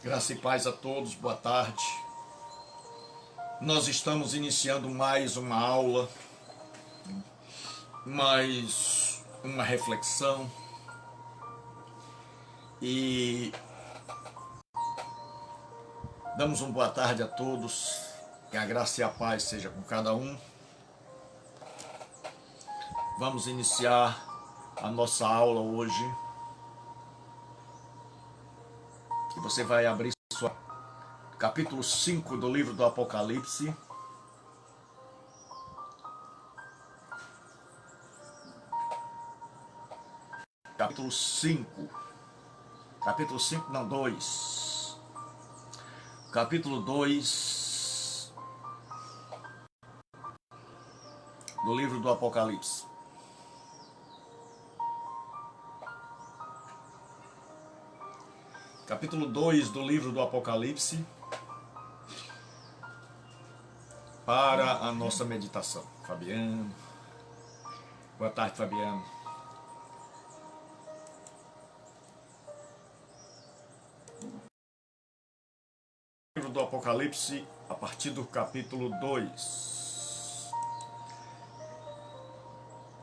Graça e paz a todos, boa tarde. Nós estamos iniciando mais uma aula, mais uma reflexão e damos uma boa tarde a todos, que a graça e a paz seja com cada um. Vamos iniciar a nossa aula hoje e você vai abrir capítulo 5 do livro do Apocalipse. Capítulo 5. Capítulo 5, não, 2. Capítulo 2 do livro do Apocalipse. Capítulo 2 do livro do Apocalipse, para a nossa meditação. Fabiano. Boa tarde, Fabiano. Livro do Apocalipse, a partir do capítulo 2.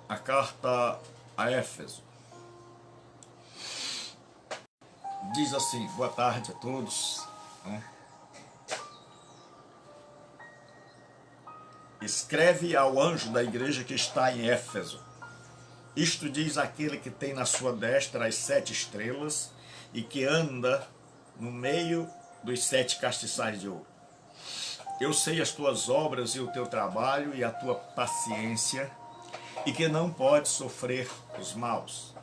A carta a Éfeso. Diz assim, boa tarde a todos. Escreve ao anjo da igreja que está em Éfeso. Isto diz aquele que tem na sua destra as 7 estrelas e que anda no meio dos 7 castiçais de ouro. Eu sei as tuas obras e o teu trabalho e a tua paciência, e que não podes sofrer os maus.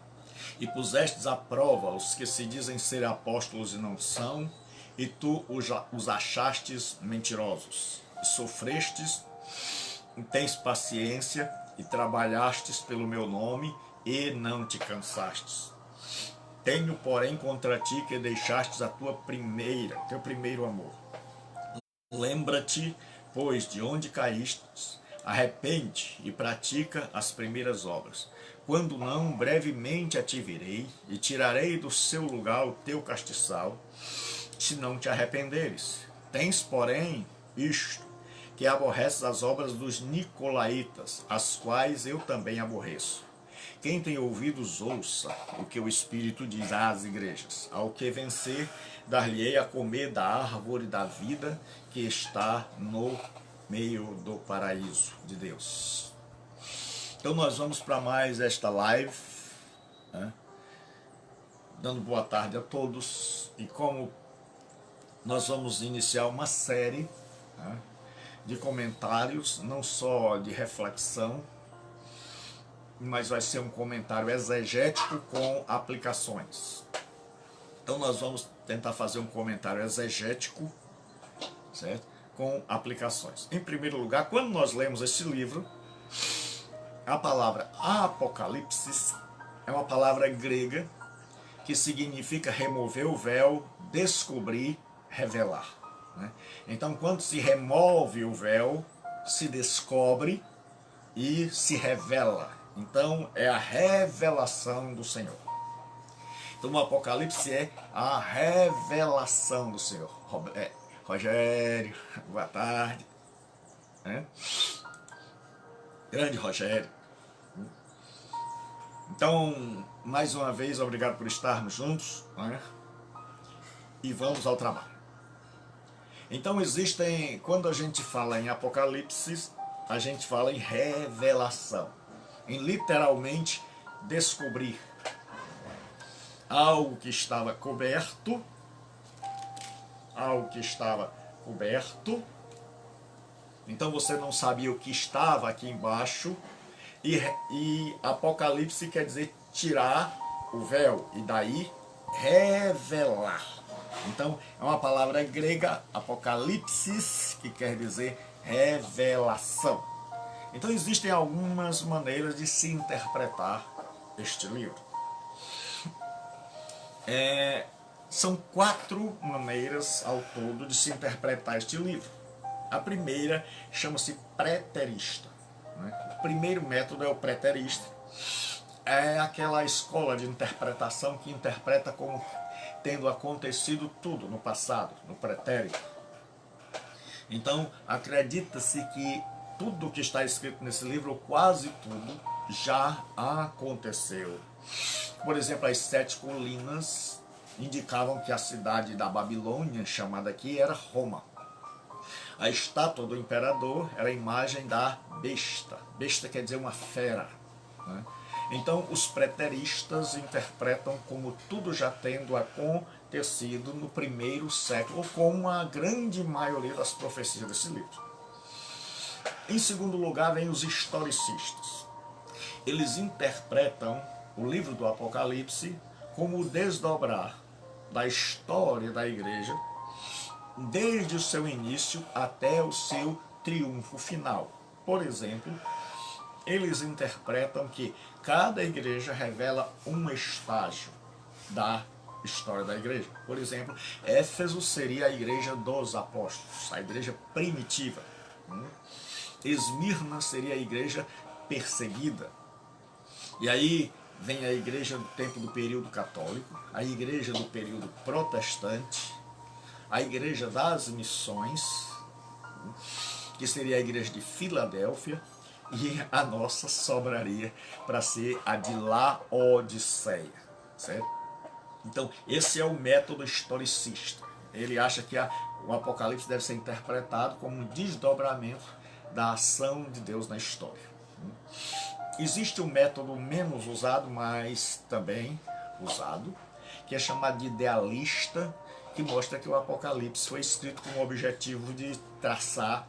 E pusestes à prova os que se dizem ser apóstolos e não são, e tu os achastes mentirosos. E sofrestes, e tens paciência, e trabalhastes pelo meu nome, e não te cansastes. Tenho, porém, contra ti que deixastes teu primeiro amor. Lembra-te, pois, de onde caístes, arrepende e pratica as primeiras obras. Quando não, brevemente a te virei e tirarei do seu lugar o teu castiçal, se não te arrependeres. Tens, porém, isto, que aborreces as obras dos nicolaítas, as quais eu também aborreço. Quem tem ouvidos, ouça o que o Espírito diz às igrejas. Ao que vencer, dar-lhe-ei a comer da árvore da vida que está no meio do paraíso de Deus. Então nós vamos para mais esta live, dando boa tarde a todos. E como nós vamos iniciar uma série de comentários, não só de reflexão, mas vai ser um comentário exegético com aplicações. Então nós vamos tentar fazer um comentário exegético, certo? Com aplicações. Em primeiro lugar, quando nós lemos esse livro, a palavra Apocalipse é uma palavra grega que significa remover o véu, descobrir, revelar. Então, quando se remove o véu, se descobre e se revela. Então, é a revelação do Senhor. Então, o Apocalipse é a revelação do Senhor. Rogério, boa tarde. Grande Rogério. Então, mais uma vez, obrigado por estarmos juntos. E vamos ao trabalho. Então, quando a gente fala em Apocalipse, a gente fala em revelação, em literalmente descobrir algo que estava coberto, então você não sabia o que estava aqui embaixo, e Apocalipse quer dizer tirar o véu, e daí revelar. Então é uma palavra grega, apocalipsis, que quer dizer revelação. Então existem algumas maneiras de se interpretar este livro. São 4 maneiras ao todo de se interpretar este livro. A primeira chama-se preterista. O primeiro método é o preterista. é aquela escola de interpretação que interpreta como tendo acontecido tudo no passado, no pretérito. Então, acredita-se que tudo que está escrito nesse livro, quase tudo, já aconteceu. Por exemplo, as 7 colinas indicavam que a cidade da Babilônia, chamada aqui, era Roma. A estátua do imperador era a imagem da besta. Besta quer dizer uma fera, né? Então, os preteristas interpretam como tudo já tendo acontecido no primeiro século, como a grande maioria das profecias desse livro. Em segundo lugar, vem os historicistas. Eles interpretam o livro do Apocalipse como o desdobrar da história da igreja, desde o seu início até o seu triunfo final. Por exemplo, eles interpretam que cada igreja revela um estágio da história da igreja. Por exemplo, Éfeso seria a igreja dos apóstolos, a igreja primitiva. Esmirna seria a igreja perseguida. E aí vem a igreja do tempo do período católico, a igreja do período protestante, a igreja das missões, que seria a igreja de Filadélfia, e a nossa sobraria para ser a de Laodiceia, certo? Então, esse é o método historicista. Ele acha que o Apocalipse deve ser interpretado como um desdobramento da ação de Deus na história. Existe um método menos usado, mas também usado, que é chamado de idealista, que mostra que o Apocalipse foi escrito com o objetivo de traçar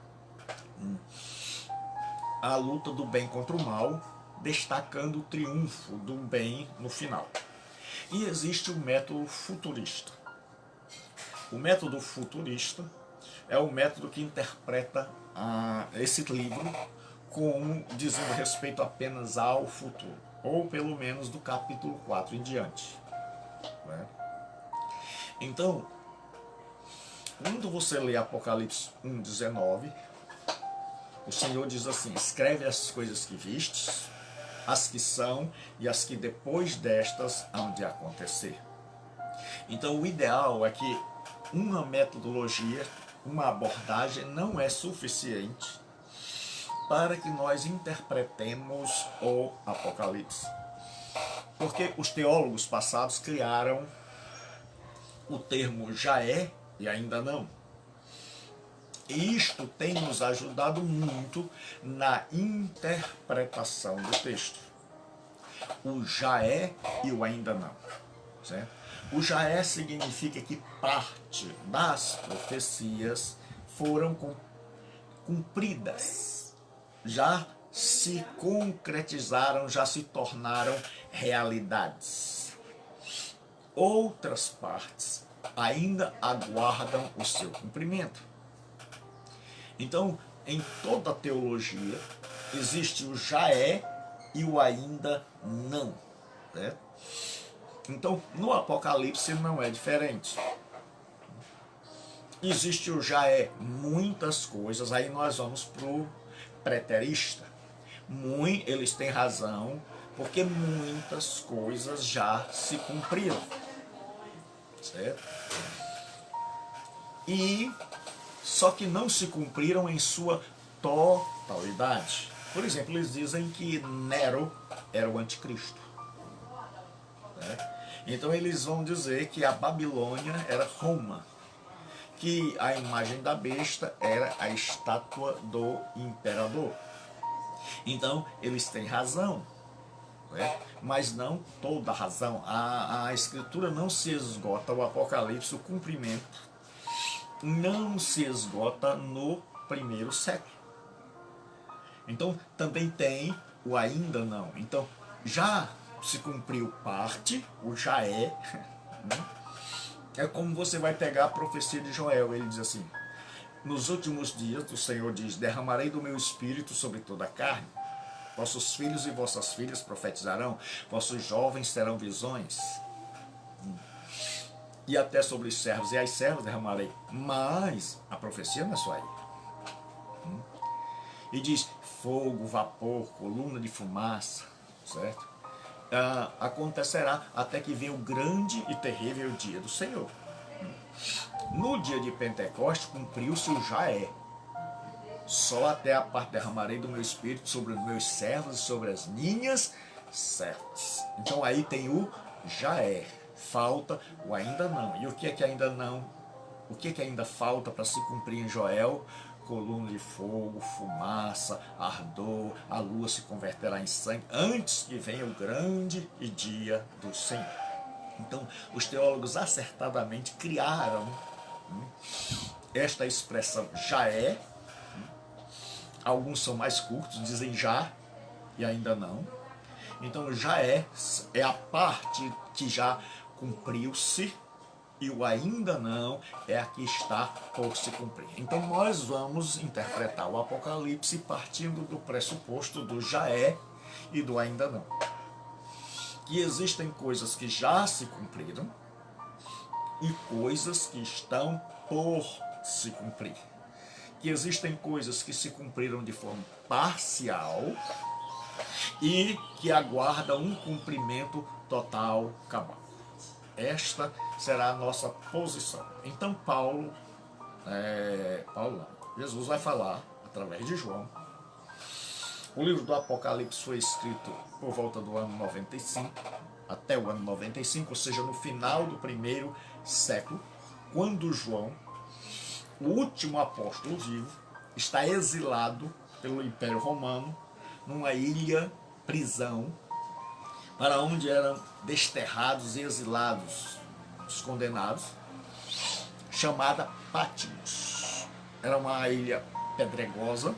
a luta do bem contra o mal, destacando o triunfo do bem no final. E existe o método futurista. O método futurista é o método que interpreta esse livro como dizendo respeito apenas ao futuro, ou pelo menos do capítulo 4 em diante, né? Então, quando você lê Apocalipse 1:19, o Senhor diz assim: escreve as coisas que vistes, as que são e as que depois destas hão de acontecer. Então, o ideal é que uma metodologia, uma abordagem não é suficiente para que nós interpretemos o Apocalipse. Porque os teólogos passados criaram o termo já é e ainda não. E isto tem nos ajudado muito na interpretação do texto. O já é e o ainda não, certo? O já é significa que parte das profecias foram cumpridas, já se concretizaram, já se tornaram realidades. Outras partes ainda aguardam o seu cumprimento. Então, em toda a teologia, existe o já é e o ainda não, certo? Então, no Apocalipse não é diferente. Existe o já é muitas coisas, aí nós vamos para o preterista. Eles têm razão, porque muitas coisas já se cumpriram, certo? E só que não se cumpriram em sua totalidade. Por exemplo, eles dizem que Nero era o anticristo, né? Então eles vão dizer que a Babilônia era Roma, que a imagem da besta era a estátua do imperador. Então eles têm razão, né? Mas não toda a razão. A escritura não se esgota, o Apocalipse, o cumprimento não se esgota no primeiro século. Então também tem o ainda não. Então já se cumpriu parte, o já é, né? É como você vai pegar a profecia de Joel. Ele diz assim: nos últimos dias, o Senhor diz, derramarei do meu espírito sobre toda a carne. Vossos filhos e vossas filhas profetizarão, vossos jovens terão visões, e até sobre os servos e as servas derramarei. Mas a profecia não é só aí. E diz fogo, vapor, coluna de fumaça, certo? acontecerá até que venha o grande e terrível dia do Senhor. No dia de Pentecostes cumpriu-se o já é. Só até a parte derramarei do meu espírito sobre os meus servos e sobre as minhas servas. Então aí tem o já é. Falta o ainda não. E o que é que ainda não? O que é que ainda falta para se cumprir em Joel? Coluna de fogo, fumaça, ardor, a lua se converterá em sangue, antes que venha o grande dia do Senhor. Então, os teólogos acertadamente criaram esta expressão já é. Alguns são mais curtos, dizem já e ainda não. Então, já é a parte que já cumpriu-se, e o ainda não é a que está por se cumprir. Então nós vamos interpretar o Apocalipse partindo do pressuposto do já é e do ainda não. Que existem coisas que já se cumpriram e coisas que estão por se cumprir. Que existem coisas que se cumpriram de forma parcial e que aguardam um cumprimento total, cabal. Esta será a nossa posição. Então Jesus vai falar através de João. O livro do Apocalipse foi escrito por volta do ano 95, até o ano 95, ou seja, no final do primeiro século, quando João, o último apóstolo vivo, está exilado pelo Império Romano numa ilha prisão, para onde eram desterrados e exilados os condenados, chamada Patmos. Era uma ilha pedregosa,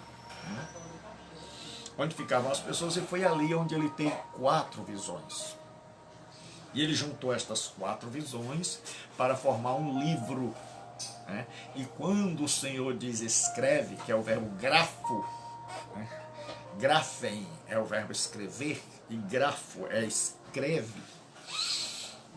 onde ficavam as pessoas, e foi ali onde ele teve 4 visões. E ele juntou estas 4 visões para formar um livro. E quando o Senhor diz escreve, que é o verbo grafo, grafem é o verbo escrever, e grafo é escreve,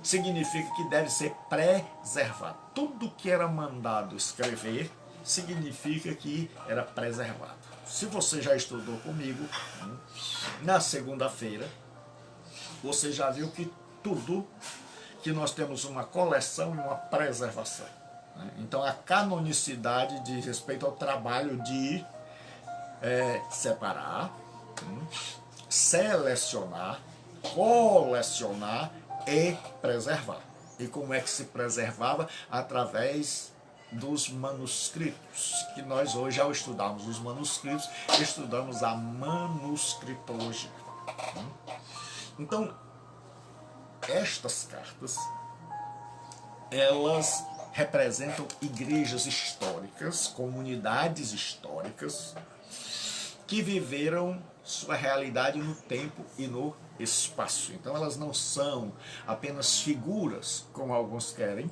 significa que deve ser preservado. Tudo que era mandado escrever significa que era preservado. Se você já estudou comigo, na segunda-feira, você já viu que tudo que nós temos uma coleção e uma preservação. Então a canonicidade diz respeito ao trabalho de separar, selecionar, colecionar e preservar. E como é que se preservava? Através dos manuscritos, que nós hoje, ao estudarmos os manuscritos, estudamos a manuscritologia. Então, estas cartas, elas representam igrejas históricas, comunidades históricas, que viveram sua realidade no tempo e no espaço. Então elas não são apenas figuras, como alguns querem,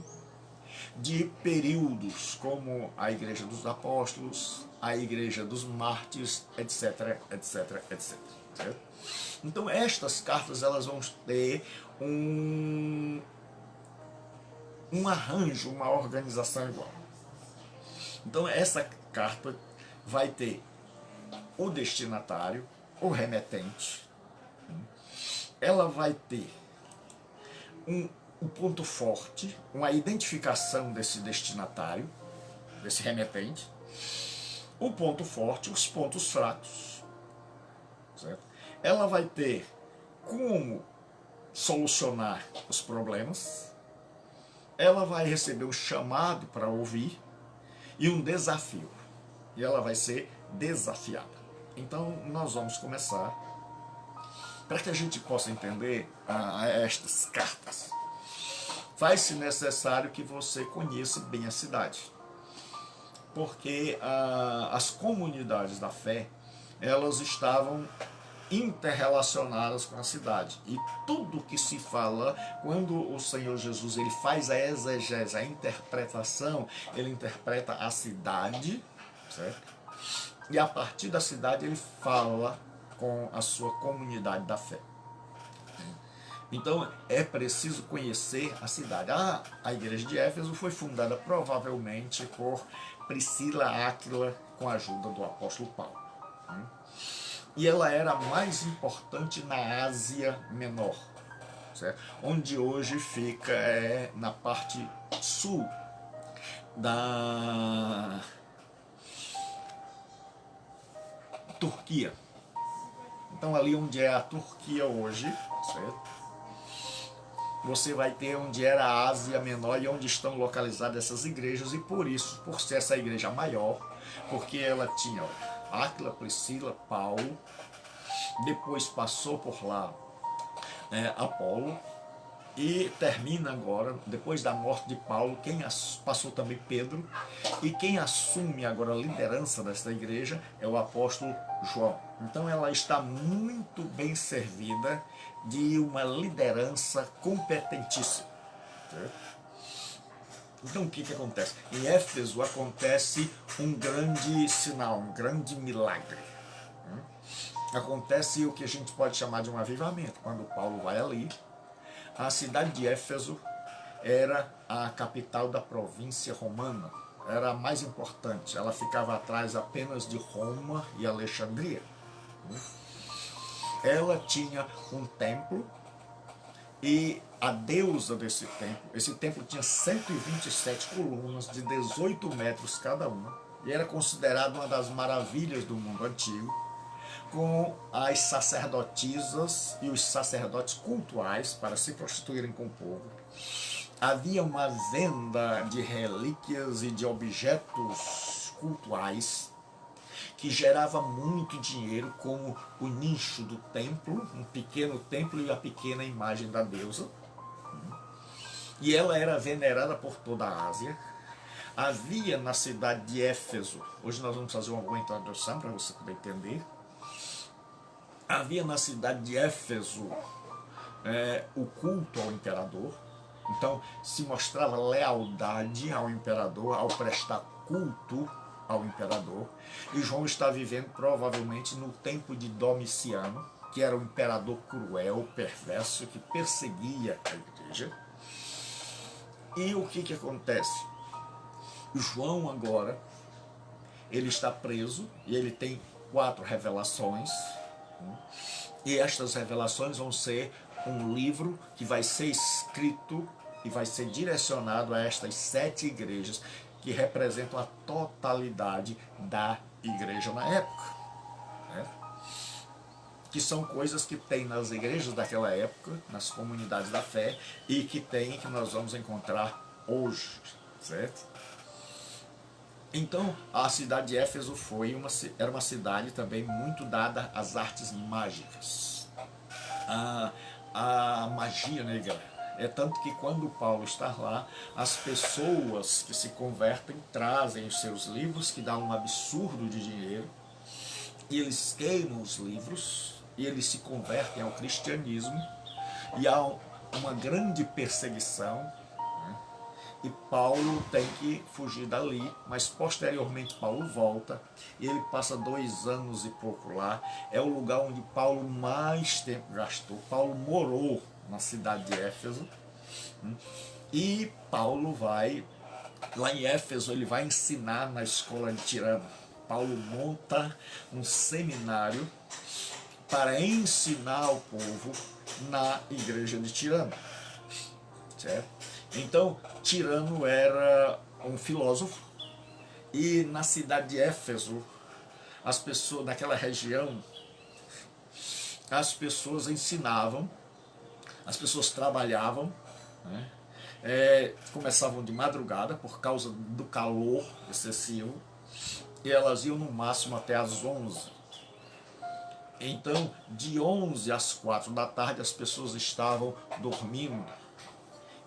de períodos como a Igreja dos Apóstolos, a Igreja dos Mártires, etc, etc, etc. Certo? Então estas cartas, elas vão ter um arranjo, uma organização igual. Então essa carta vai ter o destinatário, o remetente, ela vai ter um ponto forte, uma identificação desse destinatário, desse remetente, o ponto forte, os pontos fracos, certo? Ela vai ter como solucionar os problemas, ela vai receber um chamado para ouvir e um desafio, e ela vai ser desafiada. Então nós vamos começar, para que a gente possa entender estas cartas. Faz-se necessário que você conheça bem a cidade, porque as comunidades da fé, elas estavam interrelacionadas com a cidade, e tudo que se fala, quando o Senhor Jesus ele faz a exegese, a interpretação, ele interpreta a cidade, certo? E a partir da cidade ele fala com a sua comunidade da fé. Então é preciso conhecer a cidade. A igreja de Éfeso foi fundada provavelmente por Priscila Áquila com a ajuda do apóstolo Paulo. e ela era a mais importante na Ásia Menor, certo? Onde hoje fica na parte sul da Turquia. Então ali onde é a Turquia hoje, certo? Você vai ter onde era a Ásia Menor e onde estão localizadas essas igrejas, e por isso, por ser essa igreja maior, porque ela tinha Áquila, Priscila, Paulo, depois passou por lá Apolo, e termina agora, depois da morte de Paulo, passou também Pedro, e quem assume agora a liderança dessa igreja é o apóstolo João. Então ela está muito bem servida de uma liderança competentíssima. Então o que acontece? Em Éfeso acontece um grande sinal, um grande milagre. Acontece o que a gente pode chamar de um avivamento. Quando Paulo vai ali, a cidade de Éfeso era a capital da província romana, era a mais importante, ela ficava atrás apenas de Roma e Alexandria. Ela tinha um templo, e a deusa desse templo, esse templo tinha 127 colunas de 18 metros cada uma, e era considerado uma das maravilhas do mundo antigo, com as sacerdotisas e os sacerdotes cultuais para se prostituírem com o povo. Havia uma venda de relíquias e de objetos cultuais que gerava muito dinheiro, como o nicho do templo, um pequeno templo e a pequena imagem da deusa. E ela era venerada por toda a Ásia. Havia na cidade de Éfeso, hoje nós vamos fazer uma boa introdução para você poder entender. Havia na cidade de Éfeso o culto ao imperador. Então se mostrava lealdade ao imperador ao prestar culto ao imperador. E João está vivendo provavelmente no tempo de Domiciano, que era um imperador cruel, perverso, que perseguia a igreja. E o que acontece? João agora, ele está preso e ele tem 4 revelações. E estas revelações vão ser um livro que vai ser escrito e vai ser direcionado a estas 7 igrejas que representam a totalidade da igreja na época, né? Que são coisas que tem nas igrejas daquela época, nas comunidades da fé, e que nós vamos encontrar hoje, certo? Então a cidade de Éfeso era uma cidade também muito dada às artes mágicas, a magia negra. É tanto que quando Paulo está lá, as pessoas que se convertem trazem os seus livros, que dão um absurdo de dinheiro, e eles queimam os livros, e eles se convertem ao cristianismo, e há uma grande perseguição, e Paulo tem que fugir dali, mas posteriormente Paulo volta, e ele passa 2 anos e pouco lá. É o lugar onde Paulo mais tempo gastou. Paulo morou na cidade de Éfeso, e Paulo vai, lá em Éfeso, ele vai ensinar na escola de Tirano. Paulo monta um seminário para ensinar o povo na igreja de Tirano, certo? Então, Tirano era um filósofo, e na cidade de Éfeso, as pessoas daquela região, as pessoas ensinavam, as pessoas trabalhavam, né? Começavam de madrugada por causa do calor excessivo, e elas iam no máximo até às 11. Então, de 11 às 4 da tarde, as pessoas estavam dormindo,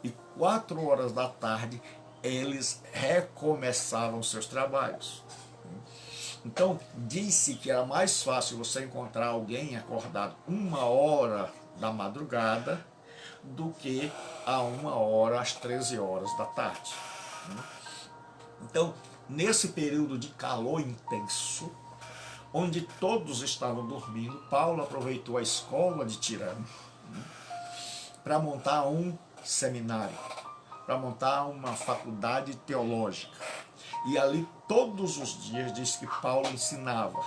e 4 horas da tarde eles recomeçavam seus trabalhos. Então disse que era mais fácil você encontrar alguém acordado 1 hora da madrugada do que a 1 hora às 13 horas da tarde. Então, nesse período de calor intenso, onde todos estavam dormindo, Paulo aproveitou a escola de Tirano para montar um seminário, para montar uma faculdade teológica. E ali todos os dias diz que Paulo ensinava.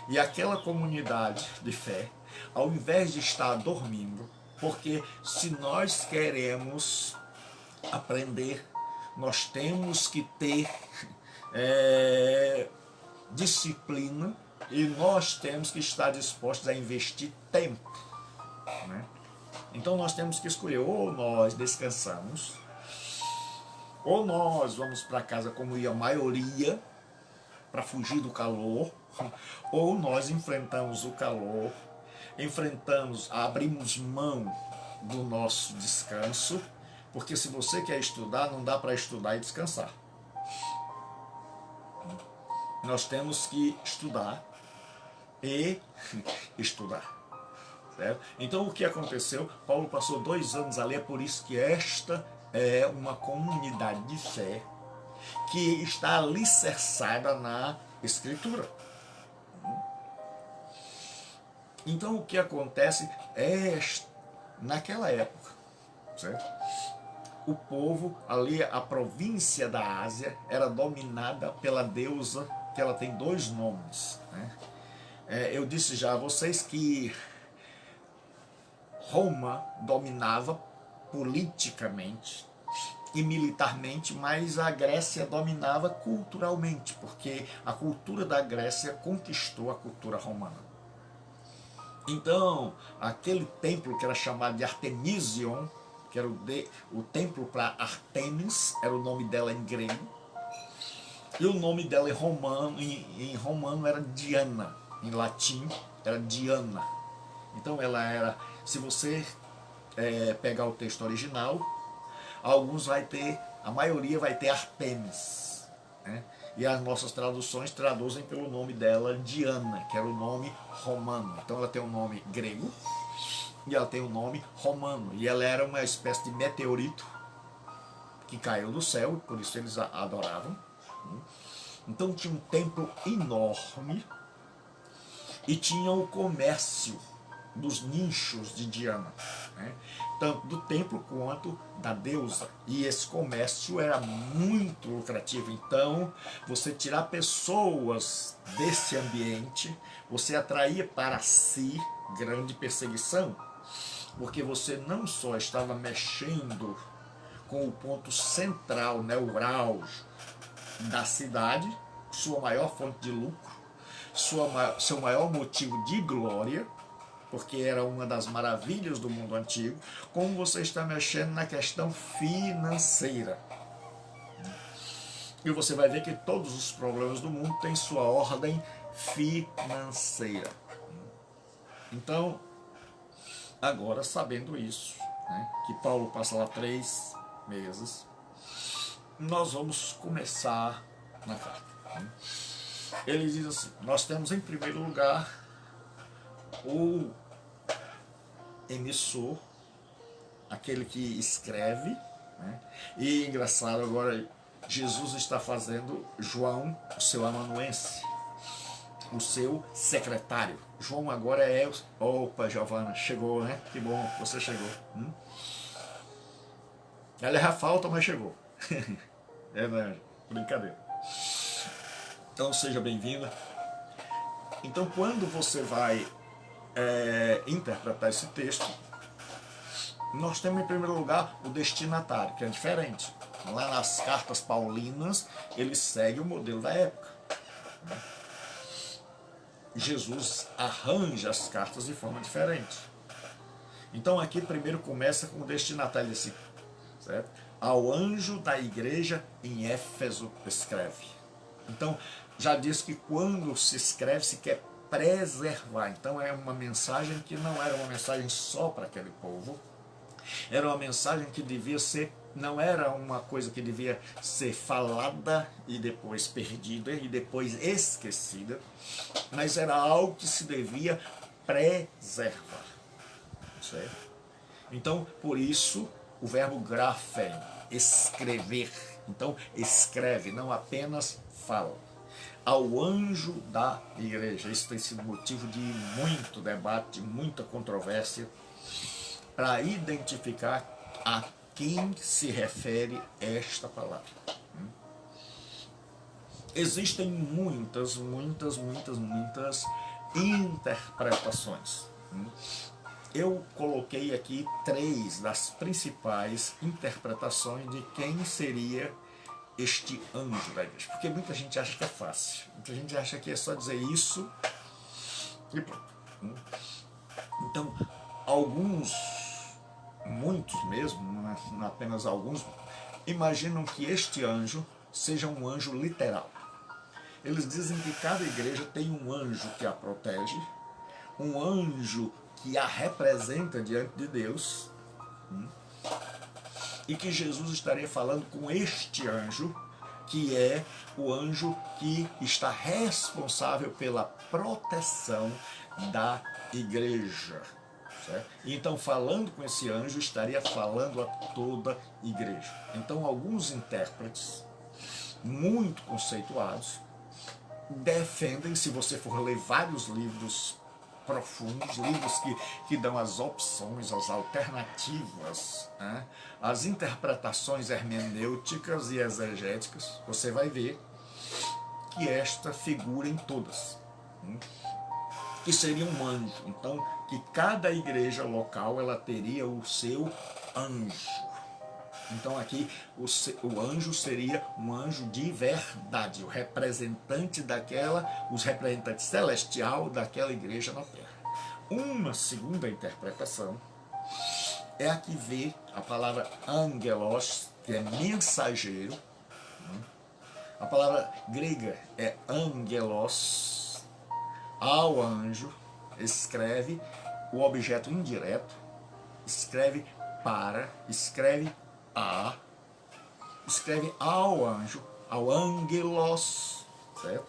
E aquela comunidade de fé, ao invés de estar dormindo, porque se nós queremos aprender, nós temos que ter disciplina e nós temos que estar dispostos a investir tempo, né? Então nós temos que escolher, ou nós descansamos, ou nós vamos para casa como ia a maioria, para fugir do calor, ou nós enfrentamos o calor, abrimos mão do nosso descanso, porque se você quer estudar, não dá para estudar e descansar. Nós temos que estudar e estudar. Certo? Então o que aconteceu? Paulo passou 2 anos ali, é por isso que esta é uma comunidade de fé que está alicerçada na Escritura. Então o que acontece é, naquela época, certo? O povo ali, a província da Ásia, era dominada pela deusa, que ela tem 2 nomes, né? Eu disse já a vocês que Roma dominava politicamente e militarmente, mas a Grécia dominava culturalmente, porque a cultura da Grécia conquistou a cultura romana. Então, aquele templo que era chamado de Artemision, que era o templo para Artemis, era o nome dela em grego, e o nome dela em romano era Diana, em latim era Diana. Então ela era, se você pegar o texto original, a maioria vai ter Artemis, né? E as nossas traduções traduzem pelo nome dela Diana, que era o nome romano. Então ela tem um nome grego e ela tem um nome romano, e ela era uma espécie de meteorito que caiu do céu, por isso eles a adoravam. Então tinha um templo enorme e tinha o comércio dos nichos de Diana, né? Tanto do templo quanto da deusa, e esse comércio era muito lucrativo. Então você tirar pessoas desse ambiente, você atraía para si grande perseguição, porque você não só estava mexendo com o ponto central, neurálgico da cidade, sua maior fonte de lucro, seu maior motivo de glória, porque era uma das maravilhas do mundo antigo, como você está mexendo na questão financeira. E você vai ver que todos os problemas do mundo têm sua ordem financeira. Então, agora sabendo isso, né, que Paulo passa lá 3 meses, nós vamos começar na carta. Ele diz assim: nós temos em primeiro lugar o emissor, aquele que escreve, né? E engraçado, agora Jesus está fazendo João, o seu amanuense, o seu secretário. João agora é... Opa, Giovana, chegou, né? Que bom, você chegou. Ela já falta, mas chegou. É, né? Brincadeira. Então seja bem-vinda. Então quando você vai interpretar esse texto, nós temos em primeiro lugar o destinatário, que é diferente. Lá nas cartas paulinas, ele segue o modelo da época. Jesus arranja as cartas de forma diferente. Então aqui primeiro começa com o destinatário, assim, certo? Ao anjo da igreja em Éfeso escreve. Então já diz que quando se escreve se quer preservar. Então é uma mensagem que não era uma mensagem só para aquele povo, era uma mensagem que devia ser, não era uma coisa que devia ser falada e depois perdida e depois esquecida, mas era algo que se devia preservar, certo? Então por isso o verbo graphen, escrever. Então escreve, não apenas fala. Ao anjo da igreja. Isso tem sido motivo de muito debate, muita controvérsia, para identificar a quem se refere esta palavra. Existem muitas interpretações. Eu coloquei aqui 3 das principais interpretações de quem seria este anjo da igreja. Porque muita gente acha que é fácil. Muita gente acha que é só dizer isso e pronto. Então, alguns, muitos mesmo, não apenas alguns, imaginam que este anjo seja um anjo literal. Eles dizem que cada igreja tem um anjo que a protege, um anjo que a representa diante de Deus, e que Jesus estaria falando com este anjo, que é o anjo que está responsável pela proteção da igreja. Certo? Então, falando com esse anjo, estaria falando a toda a igreja. Então, alguns intérpretes, muito conceituados, defendem, se você for ler vários livros profundos, livros que dão as opções, as alternativas, né? As interpretações hermenêuticas e exegéticas, você vai ver que esta figura em todas, que seria um anjo. Então, que cada igreja local ela teria o seu anjo. Então aqui o anjo seria um anjo de verdade, o representante os representante celestial daquela igreja na terra. Uma segunda interpretação é a que vê a palavra angelos, que é mensageiro. A palavra grega é angelos, ao anjo, escreve o objeto indireto, escreve para, escreve a, escreve ao anjo, ao angelos, certo?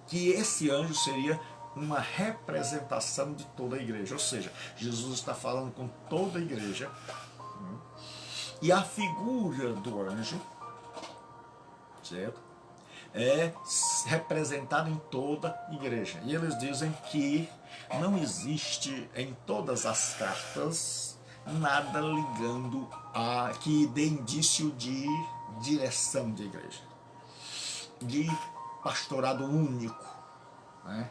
Que esse anjo seria uma representação de toda a igreja, ou seja, Jesus está falando com toda a igreja, e a figura do anjo, certo? É representada em toda a igreja. E eles dizem que não existe em todas as cartas nada ligando a que dê indício de direção de igreja, de pastorado único, né?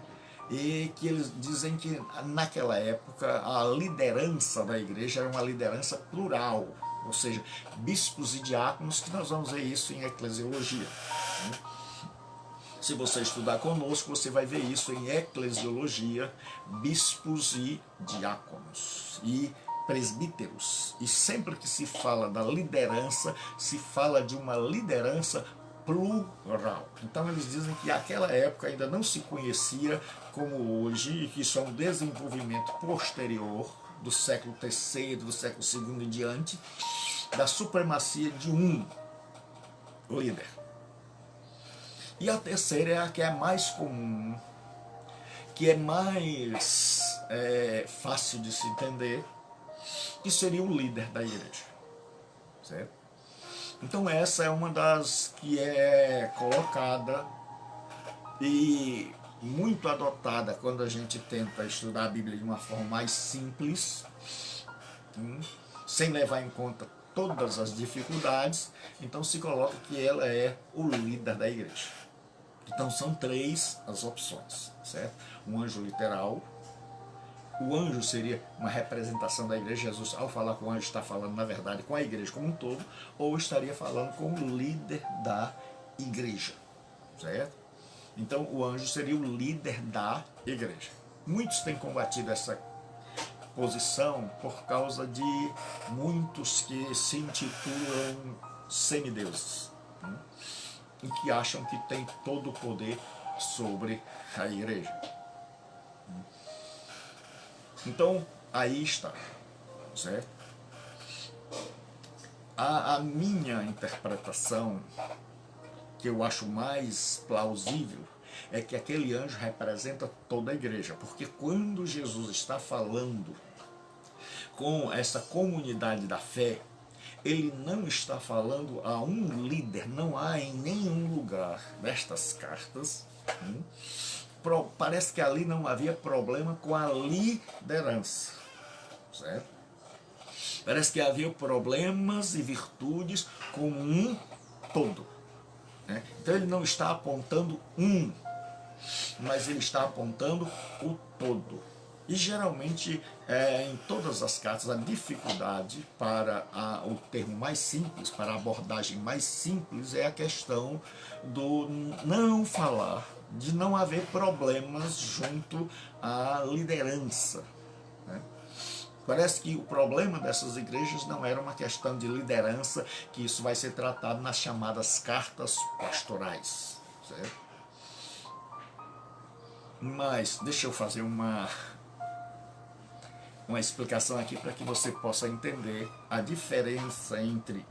E que eles dizem que naquela época a liderança da igreja era uma liderança plural, ou seja, bispos e diáconos, que nós vamos ver isso em eclesiologia, né? Se você estudar conosco, você vai ver isso em eclesiologia, bispos e diáconos e presbíteros. E sempre que se fala da liderança, se fala de uma liderança plural. Então eles dizem que naquela época ainda não se conhecia como hoje, e que isso é um desenvolvimento posterior do século III, do século II em diante, da supremacia de um líder. E a terceira é a que é mais comum, que é mais fácil de se entender, que seria o líder da igreja, certo? Então essa é uma das que é colocada e muito adotada quando a gente tenta estudar a Bíblia de uma forma mais simples, sem levar em conta todas as dificuldades. Então se coloca que ela é o líder da igreja. Então são 3 as opções, certo? Um anjo literal. O anjo seria uma representação da igreja. Jesus, ao falar com o anjo, está falando, na verdade, com a igreja como um todo, ou estaria falando com o líder da igreja, certo? Então o anjo seria o líder da igreja. Muitos têm combatido essa posição por causa de muitos que se intitulam semideuses, e que acham que tem todo o poder sobre a igreja. Então, aí está, certo? A minha interpretação, que eu acho mais plausível, é que aquele anjo representa toda a igreja, porque quando Jesus está falando com essa comunidade da fé, ele não está falando a um líder. Não há em nenhum lugar destas cartas, parece que ali não havia problema com a liderança, certo? Parece que havia problemas e virtudes com um todo, né? Então ele não está apontando um mas ele está apontando o todo. E geralmente, em todas as cartas, a dificuldade para o termo mais simples, para a abordagem mais simples, é a questão do não falar, de não haver problemas junto à liderança, né? Parece que o problema dessas igrejas não era uma questão de liderança, que isso vai ser tratado nas chamadas cartas pastorais, certo? Mas deixa eu fazer uma explicação aqui para que você possa entender a diferença entre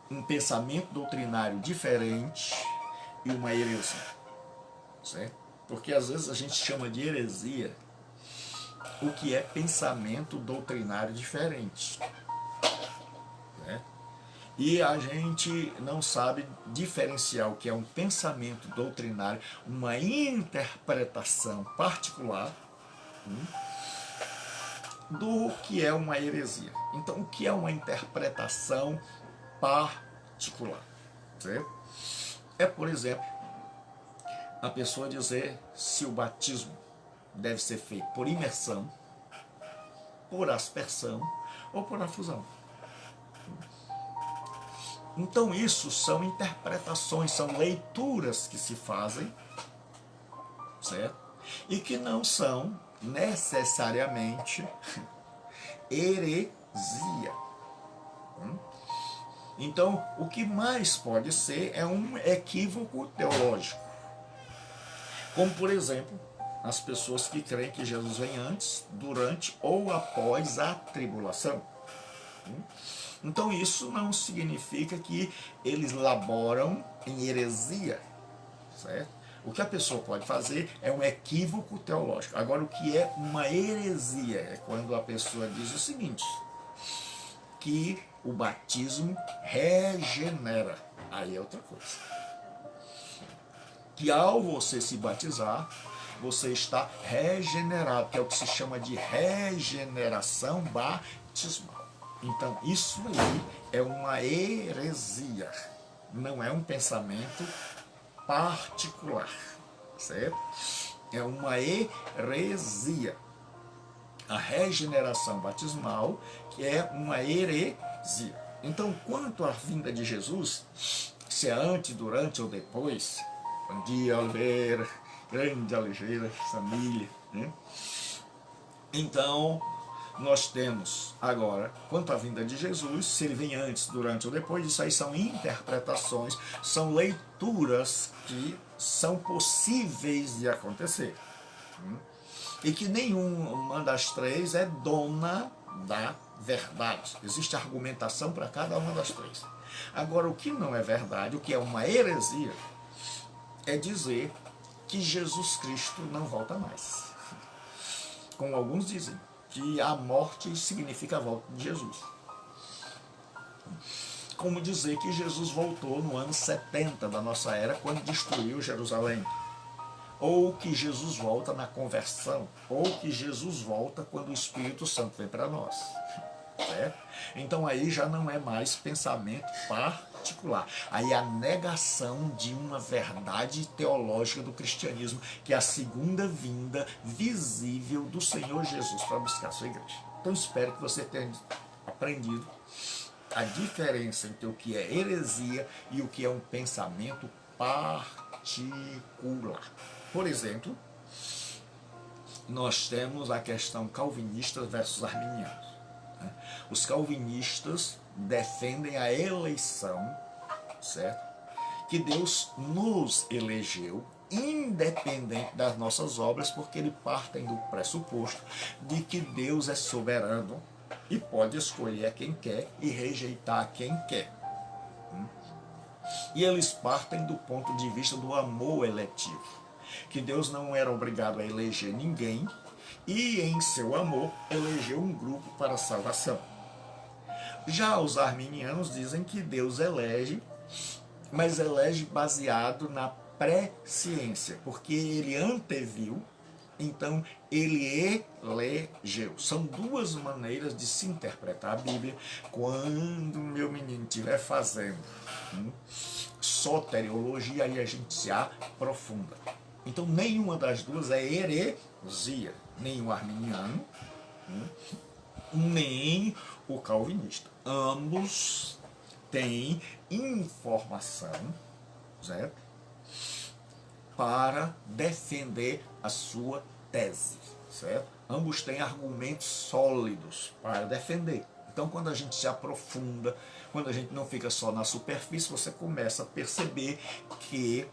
um pensamento doutrinário diferente e uma heresia, certo? Porque às vezes a gente chama de heresia o que é pensamento doutrinário diferente, né? E a gente não sabe diferenciar o que é um pensamento doutrinário, uma interpretação particular, do que é uma heresia. Então, o que é uma interpretação particular, certo? É, por exemplo, a pessoa dizer se o batismo deve ser feito por imersão, por aspersão ou por afusão. Então isso são interpretações, são leituras que se fazem, certo? E que não são necessariamente heresia. Então, o que mais pode ser é um equívoco teológico. Como, por exemplo, as pessoas que creem que Jesus vem antes, durante ou após a tribulação. Então isso não significa que eles laboram em heresia, certo? O que a pessoa pode fazer é um equívoco teológico. Agora, o que é uma heresia é quando a pessoa diz o seguinte, que o batismo regenera. Aí é outra coisa. Que ao você se batizar, você está regenerado, que é o que se chama de regeneração batismal. Então, isso aí é uma heresia, não é um pensamento particular, certo? É uma heresia. A regeneração batismal, que é uma heresia. Então, quanto à vinda de Jesus, se é antes, durante ou depois, bom dia, Oliveira, grande Oliveira, família, né? Então, nós temos agora, quanto à vinda de Jesus, se ele vem antes, durante ou depois, isso aí são interpretações, são leituras que são possíveis de acontecer. E que nenhuma das três é dona da verdade. Existe argumentação para cada uma das três. Agora, o que não é verdade, o que é uma heresia, é dizer que Jesus Cristo não volta mais. Como alguns dizem, que a morte significa a volta de Jesus. Como dizer que Jesus voltou no ano 70 da nossa era, quando destruiu Jerusalém. Ou que Jesus volta na conversão, ou que Jesus volta quando o Espírito Santo vem para nós. Certo? Então aí já não é mais pensamento particular. Aí é a negação de uma verdade teológica do cristianismo, que é a segunda vinda visível do Senhor Jesus para buscar a sua igreja. Então espero que você tenha aprendido a diferença entre o que é heresia e o que é um pensamento particular. Por exemplo, nós temos a questão calvinista versus arminiano. Os calvinistas defendem a eleição, certo? Que Deus nos elegeu, independente das nossas obras, porque eles partem do pressuposto de que Deus é soberano e pode escolher a quem quer e rejeitar a quem quer. E eles partem do ponto de vista do amor eletivo, que Deus não era obrigado a eleger ninguém e, em seu amor, elegeu um grupo para a salvação. Já os arminianos dizem que Deus elege, mas elege baseado na presciência, porque ele anteviu, então ele elegeu. São duas maneiras de se interpretar a Bíblia quando meu menino estiver fazendo soteriologia, aí a gente se aprofunda. Então nenhuma das duas é heresia, nem o arminiano, nem o calvinista. Ambos têm informação, certo? Para defender a sua tese, certo? Ambos têm argumentos sólidos para defender. Então, quando a gente se aprofunda, quando a gente não fica só na superfície, você começa a perceber que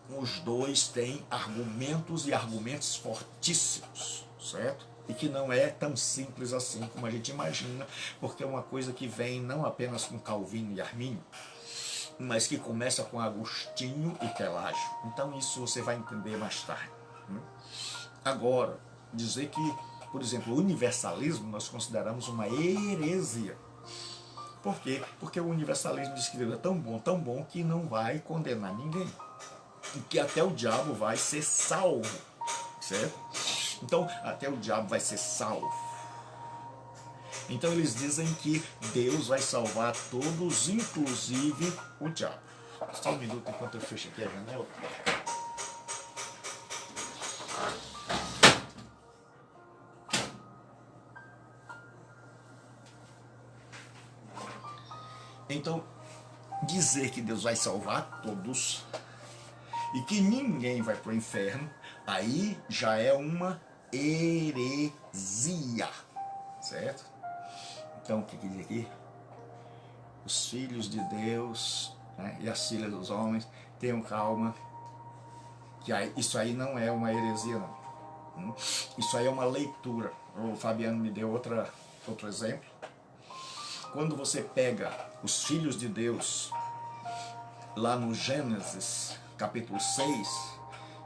os dois têm argumentos e argumentos fortíssimos, certo? E que não é tão simples assim como a gente imagina, porque é uma coisa que vem não apenas com Calvino e Arminio, mas que começa com Agostinho e Pelágio. Então isso você vai entender mais tarde. Agora, dizer que, por exemplo, o universalismo nós consideramos uma heresia. Por quê? Porque o universalismo diz que Deus é tão bom, que não vai condenar ninguém. E que até o diabo vai ser salvo, certo? Então, até o diabo vai ser salvo. Então eles dizem que Deus vai salvar todos, inclusive o diabo. Só um minuto enquanto eu fecho aqui a janela. Então, dizer que Deus vai salvar todos e que ninguém vai para o inferno, aí já é uma heresia, certo? Então, o que diz aqui? Os filhos de Deus, né, e as filhas dos homens, tenham calma, que aí, isso aí não é uma heresia, não. Isso aí é uma leitura. O Fabiano me deu outro exemplo. Quando você pega os filhos de Deus, lá no Gênesis, capítulo 6,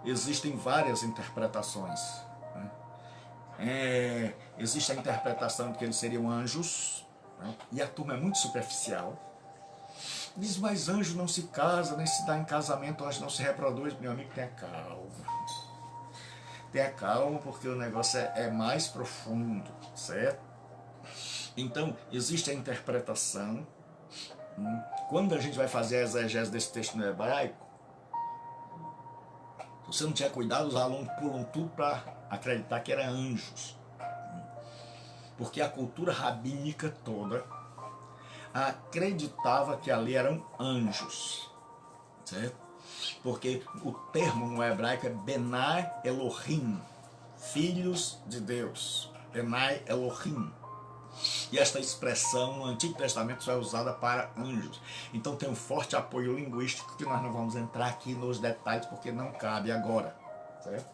existem várias interpretações. Existe a interpretação de que eles seriam anjos, né? E a turma é muito superficial. Diz, mas anjo não se casa, nem se dá em casamento, anjo não se reproduz. Meu amigo, tenha calma. Tenha calma, porque o negócio é mais profundo, certo? Então, existe a interpretação. Quando a gente vai fazer a exegese desse texto no hebraico, se você não tiver cuidado, os alunos pulam tudo para acreditar que eram anjos. Porque a cultura rabínica toda acreditava que ali eram anjos, certo? Porque o termo no hebraico é Benai Elohim, filhos de Deus, Benai Elohim. E esta expressão no Antigo Testamento é usada para anjos. Então tem um forte apoio linguístico que nós não vamos entrar aqui nos detalhes porque não cabe agora, certo?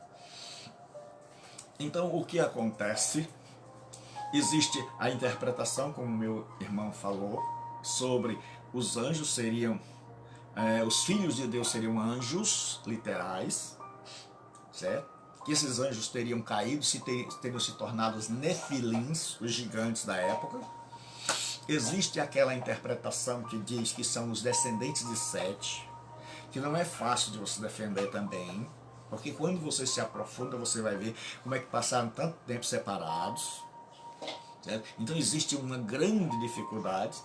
Então o que acontece? Existe a interpretação, como meu irmão falou, sobre os anjos seriam, os filhos de Deus seriam anjos literais, certo? Que esses anjos teriam caído, teriam se tornado os nefilins, os gigantes da época. Existe aquela interpretação que diz que são os descendentes de Sete, que não é fácil de você defender também, porque quando você se aprofunda, você vai ver como é que passaram tanto tempo separados, certo? Então existe uma grande dificuldade.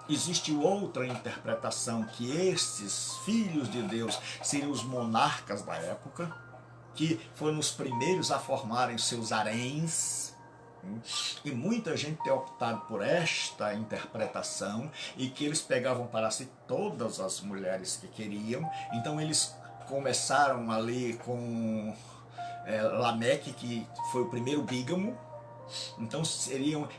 Existe outra interpretação, que estes filhos de Deus seriam os monarcas da época, que foram os primeiros a formarem seus haréns, e muita gente tem optado por esta interpretação, e que eles pegavam para si todas as mulheres que queriam. Então eles começaram ali com Lameque, que foi o primeiro bígamo. Então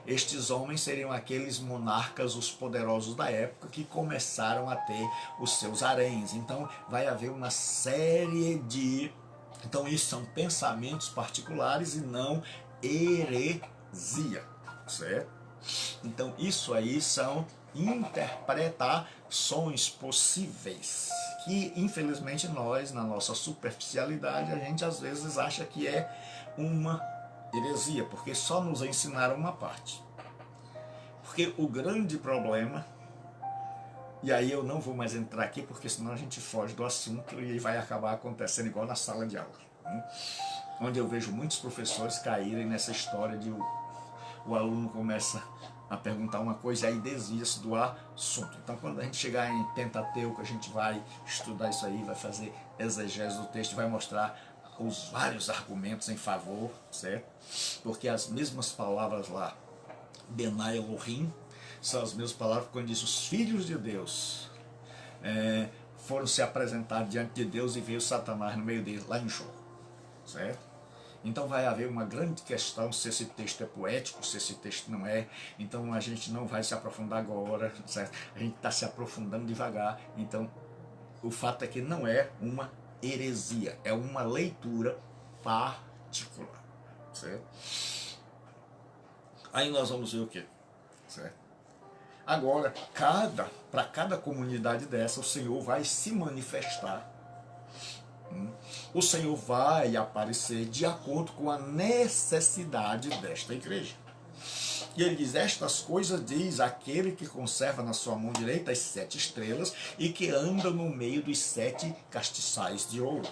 estes homens seriam aqueles monarcas, os poderosos da época, que começaram a ter os seus haréns. Então vai haver uma série de... Então isso são pensamentos particulares e não heresia, certo? Então isso aí são interpretações possíveis, que infelizmente nós, na nossa superficialidade, a gente às vezes acha que é uma heresia, porque só nos ensinaram uma parte. Porque o grande problema, e aí eu não vou mais entrar aqui, porque senão a gente foge do assunto e vai acabar acontecendo igual na sala de aula, onde eu vejo muitos professores caírem nessa história de o aluno começa a perguntar uma coisa e aí desvia-se do assunto. Então, quando a gente chegar em Pentateuco, a gente vai estudar isso aí, vai fazer exegese do texto, vai mostrar os vários argumentos em favor, certo? Porque as mesmas palavras lá, Benai Elohim, são as mesmas palavras quando diz os filhos de Deus foram se apresentar diante de Deus e veio Satanás no meio deles, lá em Jó, certo? Então vai haver uma grande questão se esse texto é poético, se esse texto não é. Então a gente não vai se aprofundar agora, certo? A gente está se aprofundando devagar. Então o fato é que não é uma heresia, é uma leitura particular, certo? Aí nós vamos ver o quê? Certo? Agora, para cada comunidade dessa, o Senhor vai se manifestar. O Senhor vai aparecer de acordo com a necessidade desta igreja. E ele diz, estas coisas diz aquele que conserva na sua mão direita as 7 estrelas e que anda no meio dos 7 castiçais de ouro.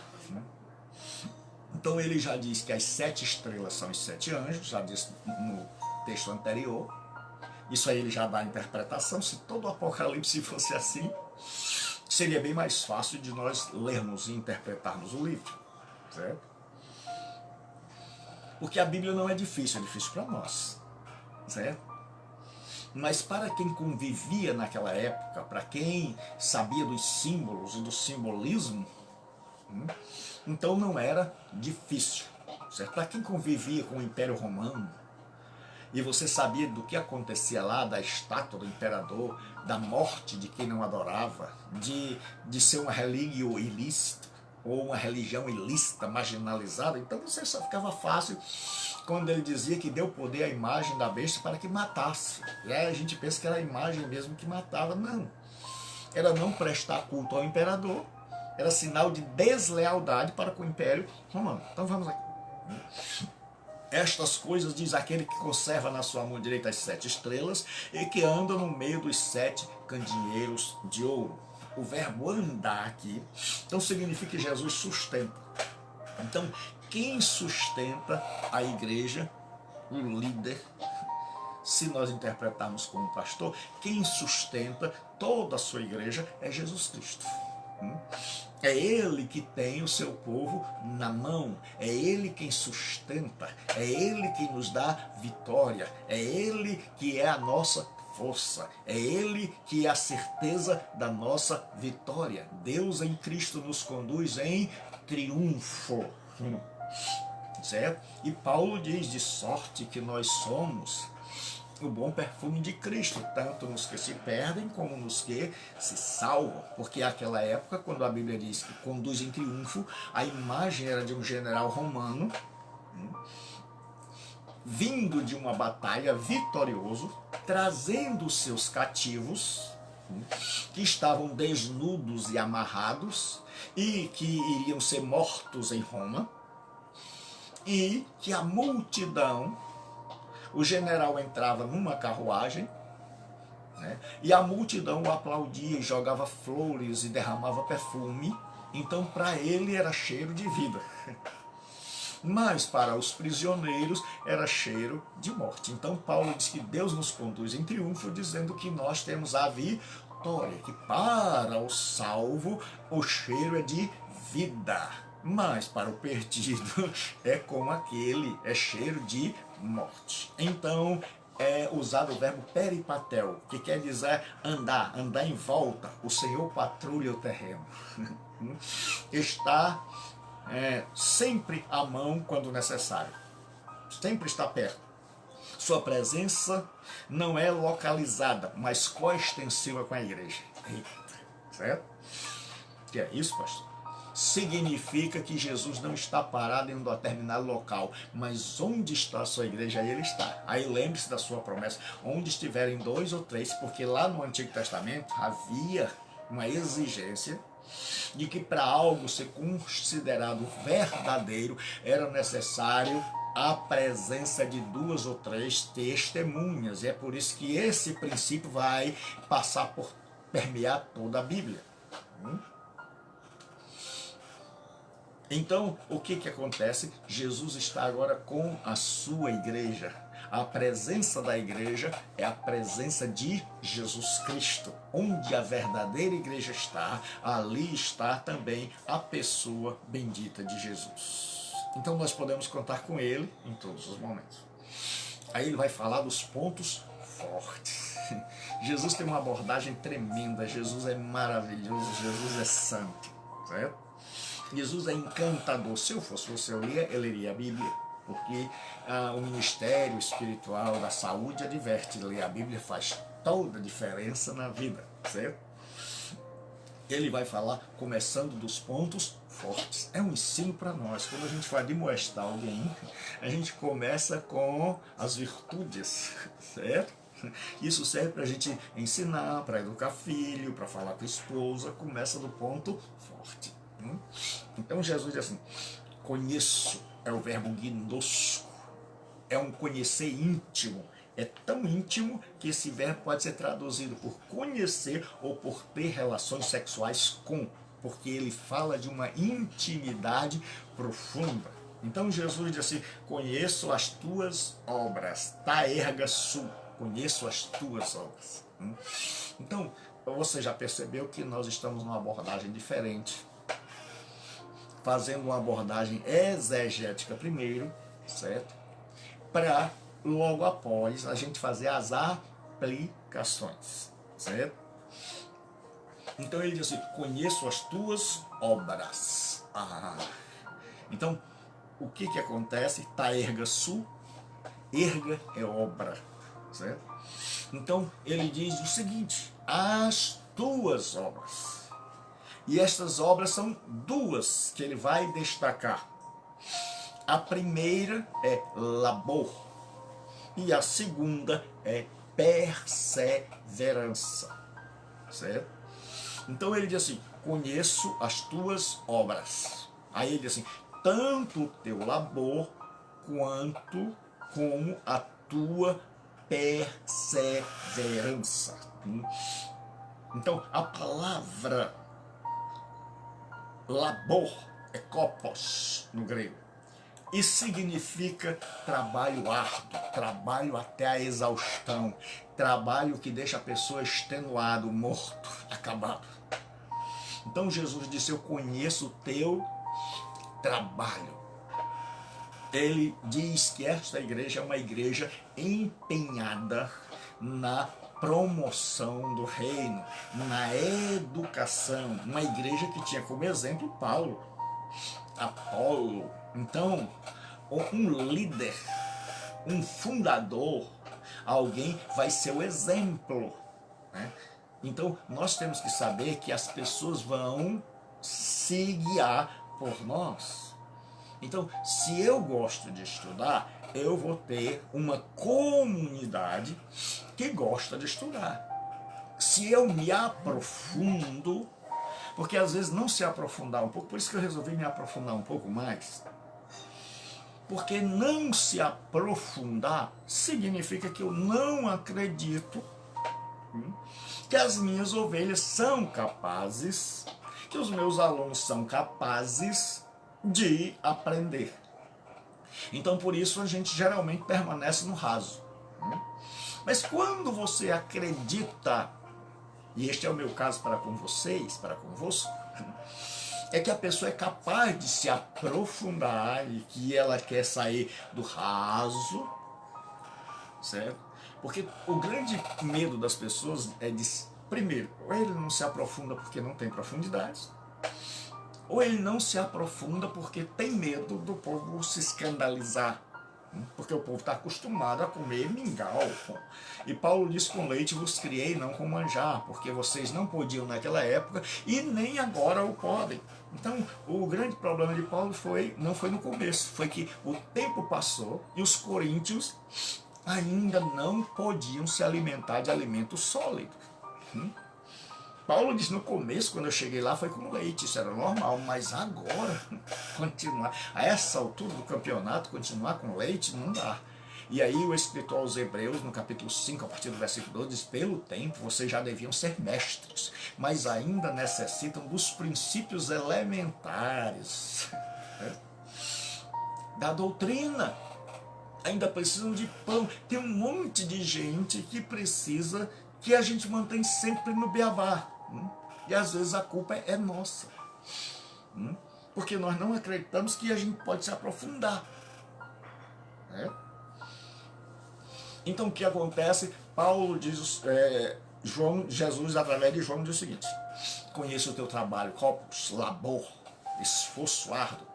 Então ele já diz que as 7 estrelas são os 7 anjos, já disse no texto anterior. Isso aí ele já dá a interpretação. Se todo o Apocalipse fosse assim, seria bem mais fácil de nós lermos e interpretarmos o livro, certo? Porque a Bíblia não é difícil, é difícil para nós, certo? Mas para quem convivia naquela época, para quem sabia dos símbolos e do simbolismo, então não era difícil, certo? Para quem convivia com o Império Romano, e você sabia do que acontecia lá, da estátua do imperador, da morte de quem não adorava, de ser uma relíquia ilícita, ou uma religião ilícita, marginalizada, então você só ficava fácil quando ele dizia que deu poder à imagem da besta para que matasse. E aí a gente pensa que era a imagem mesmo que matava. Não. Era não prestar culto ao imperador, era sinal de deslealdade para com o Império Romano. Então vamos aqui. Estas coisas diz aquele que conserva na sua mão direita as 7 estrelas e que anda no meio dos 7 candeeiros de ouro. O verbo andar aqui, então significa que Jesus sustenta. Então, quem sustenta a igreja, o líder, se nós interpretarmos como pastor, quem sustenta toda a sua igreja é Jesus Cristo. É Ele que tem o seu povo na mão, é Ele quem sustenta, é Ele quem nos dá vitória, é Ele que é a nossa força, é Ele que é a certeza da nossa vitória. Deus em Cristo nos conduz em triunfo, certo? E Paulo diz, de sorte que nós somos o bom perfume de Cristo, tanto nos que se perdem como nos que se salvam, porque naquela época, quando a Bíblia diz que conduz em triunfo, a imagem era de um general romano vindo de uma batalha vitorioso, trazendo os seus cativos que estavam desnudos e amarrados e que iriam ser mortos em Roma, e que a multidão, o general entrava numa carruagem, né, e a multidão o aplaudia e jogava flores e derramava perfume. Então para ele era cheiro de vida, mas para os prisioneiros era cheiro de morte. Então Paulo diz que Deus nos conduz em triunfo, dizendo que nós temos a vitória, que para o salvo o cheiro é de vida, mas para o perdido é como aquele, é cheiro de morte. Então é usado o verbo peripatel, que quer dizer andar, andar em volta. O Senhor patrulha o terreno. Está sempre à mão quando necessário. Sempre está perto. Sua presença não é localizada, mas coextensiva com a igreja. Eita, certo? Que é isso, pastor? Significa que Jesus não está parado em um determinado local, mas onde está a sua igreja, aí ele está. Aí lembre-se da sua promessa, onde estiverem 2 ou 3, porque lá no Antigo Testamento havia uma exigência de que para algo ser considerado verdadeiro era necessário a presença de 2 ou 3 testemunhas. E é por isso que esse princípio vai passar por permear toda a Bíblia. Então, o que acontece? Jesus está agora com a sua igreja. A presença da igreja é a presença de Jesus Cristo. Onde a verdadeira igreja está, ali está também a pessoa bendita de Jesus. Então nós podemos contar com ele em todos os momentos. Aí ele vai falar dos pontos fortes. Jesus tem uma abordagem tremenda, Jesus é maravilhoso, Jesus é santo, certo? Jesus é encantador. Se eu fosse você, eu leria a Bíblia, porque o ministério espiritual da saúde adverte, ler a Bíblia faz toda a diferença na vida, certo? Ele vai falar começando dos pontos fortes. É um ensino para nós. Quando a gente vai demoestar alguém, a gente começa com as virtudes, certo? Isso serve para a gente ensinar, para educar filho, para falar com a esposa. Começa do ponto forte. Então Jesus diz assim: conheço é o verbo gnosco, é um conhecer íntimo. É tão íntimo que esse verbo pode ser traduzido por conhecer ou por ter relações sexuais com, porque ele fala de uma intimidade profunda. Então Jesus diz assim: conheço as tuas obras, ta erga su, conheço as tuas obras. Então você já percebeu que nós estamos numa abordagem diferente, fazendo uma abordagem exegética primeiro, certo? Para logo após a gente fazer as aplicações, certo? Então ele diz assim: conheço as tuas obras. Então, o que acontece? Ta erga su, erga é obra, certo? Então ele diz o seguinte: as tuas obras. E estas obras são duas que ele vai destacar. A primeira é labor e a segunda é perseverança, certo? Então ele diz assim: conheço as tuas obras. Aí ele diz assim: tanto o teu labor quanto como a tua perseverança. Então a palavra labor é kopos no grego e significa trabalho árduo, trabalho até a exaustão, trabalho que deixa a pessoa extenuado, morto, acabado. Então Jesus disse: eu conheço o teu trabalho. Ele diz que esta igreja é uma igreja empenhada na promoção do reino, na educação, uma igreja que tinha como exemplo Paulo, Apolo. Então, um líder, um fundador, alguém vai ser o exemplo, né? Então, nós temos que saber que as pessoas vão se guiar por nós. Então, se eu gosto de estudar, eu vou ter uma comunidade que gosta de estudar. Se eu me aprofundo, porque às vezes não se aprofundar um pouco, por isso que eu resolvi me aprofundar um pouco mais, porque não se aprofundar significa que eu não acredito que as minhas ovelhas são capazes, que os meus alunos são capazes de aprender. Então por isso a gente geralmente permanece no raso. Mas quando você acredita, e este é o meu caso para com vocês, para convosco, é que a pessoa é capaz de se aprofundar e que ela quer sair do raso, certo? Porque o grande medo das pessoas é de, primeiro, ou ele não se aprofunda porque não tem profundidade, ou ele não se aprofunda porque tem medo do povo se escandalizar, porque o povo está acostumado a comer mingau. E Paulo diz: com leite vos criei, não com manjar, porque vocês não podiam naquela época e nem agora o podem. Então, o grande problema de Paulo não foi no começo, foi que o tempo passou e os coríntios ainda não podiam se alimentar de alimento sólido. Paulo diz: no começo, quando eu cheguei lá, foi com leite, isso era normal, mas agora, continuar, a essa altura do campeonato, continuar com leite, não dá. E aí o escritor aos Hebreus, no capítulo 5, a partir do versículo 12, diz: pelo tempo vocês já deviam ser mestres, mas ainda necessitam dos princípios elementares da doutrina. ainda precisam de pão. Tem um monte de gente que precisa que a gente mantém sempre no beabá. E às vezes a culpa é nossa. Porque nós não acreditamos que a gente pode se aprofundar. Né? Então o que acontece? Paulo diz, Jesus através de João diz o seguinte: conheço o teu trabalho, corpus, labor, esforço árduo,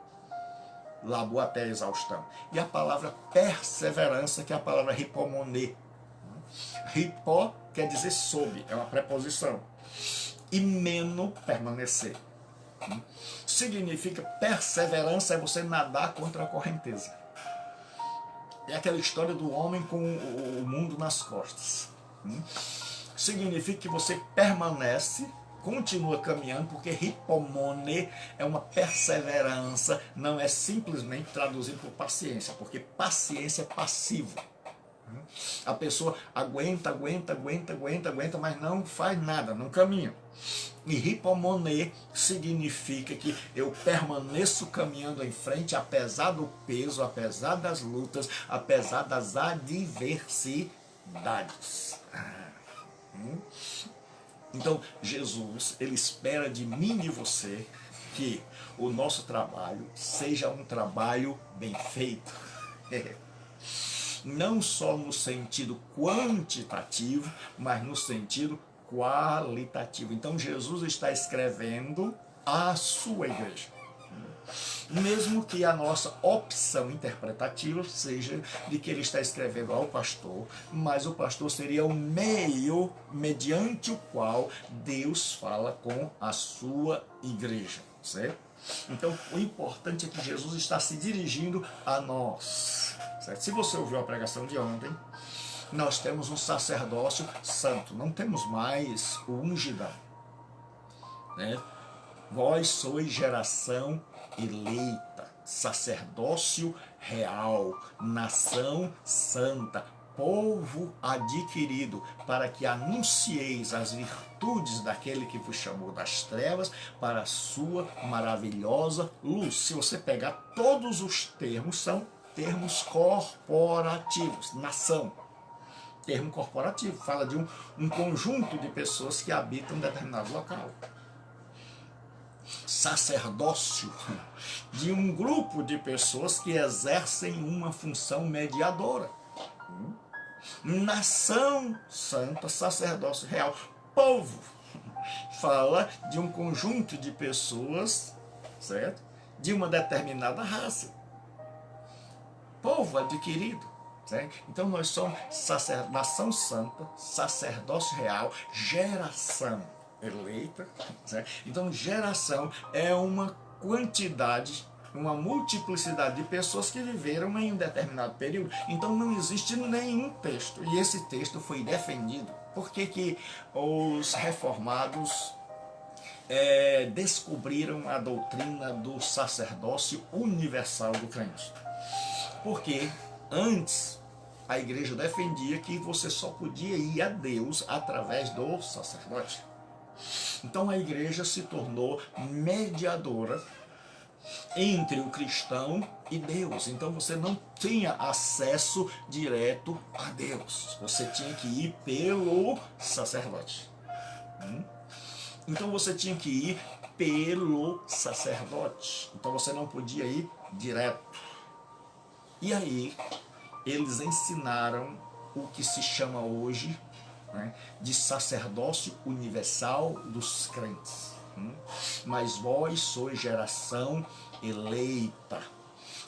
labor até a exaustão. E a palavra perseverança, que é a palavra hipomoné. Hipó quer dizer sob, é uma preposição. E meno, permanecer. Significa perseverança é você nadar contra a correnteza. É aquela história do homem com o mundo nas costas. Significa que você permanece, continua caminhando, porque hipomone é uma perseverança, não é simplesmente traduzido por paciência, porque paciência é passivo. A pessoa aguenta, mas não faz nada, não caminha. E hipomone significa que eu permaneço caminhando em frente, apesar do peso, apesar das lutas, apesar das adversidades. Então, Jesus, ele espera de mim e de você que o nosso trabalho seja um trabalho bem feito. Não só no sentido quantitativo, mas no sentido qualitativo. Então Jesus está escrevendo à sua igreja. Mesmo que a nossa opção interpretativa seja de que ele está escrevendo ao pastor, mas o pastor seria o meio mediante o qual Deus fala com a sua igreja, certo? Então o importante é que Jesus está se dirigindo a nós, certo? Se você ouviu a pregação de ontem, nós temos um sacerdócio santo, não temos mais o ungidão, né? Vós sois geração eleita, sacerdócio real, nação santa, povo adquirido, para que anuncieis as virtudes daquele que vos chamou das trevas para a sua maravilhosa luz. Se você pegar todos os termos, são termos corporativos. Nação, termo corporativo, fala de um conjunto de pessoas que habitam determinado local. Sacerdócio, de um grupo de pessoas que exercem uma função mediadora. Nação santa, sacerdócio real. Povo, fala de um conjunto de pessoas, certo? De uma determinada raça. Povo adquirido. Certo? Então nós somos nação santa, sacerdócio real, geração eleita, certo? Então geração é uma quantidade, uma multiplicidade de pessoas que viveram em um determinado período. Então não existe nenhum texto, e esse texto foi defendido. Por que os reformados descobriram a doutrina do sacerdócio universal do crente? Porque antes a igreja defendia que você só podia ir a Deus através do sacerdote. Então a igreja se tornou mediadora entre o cristão e Deus. Então você não tinha acesso direto a Deus. Você tinha que ir pelo sacerdote. Então você tinha que ir pelo sacerdote. Então você não podia ir direto. E aí eles ensinaram o que se chama hoje, né, de sacerdócio universal dos crentes. Mas vós sois geração eleita,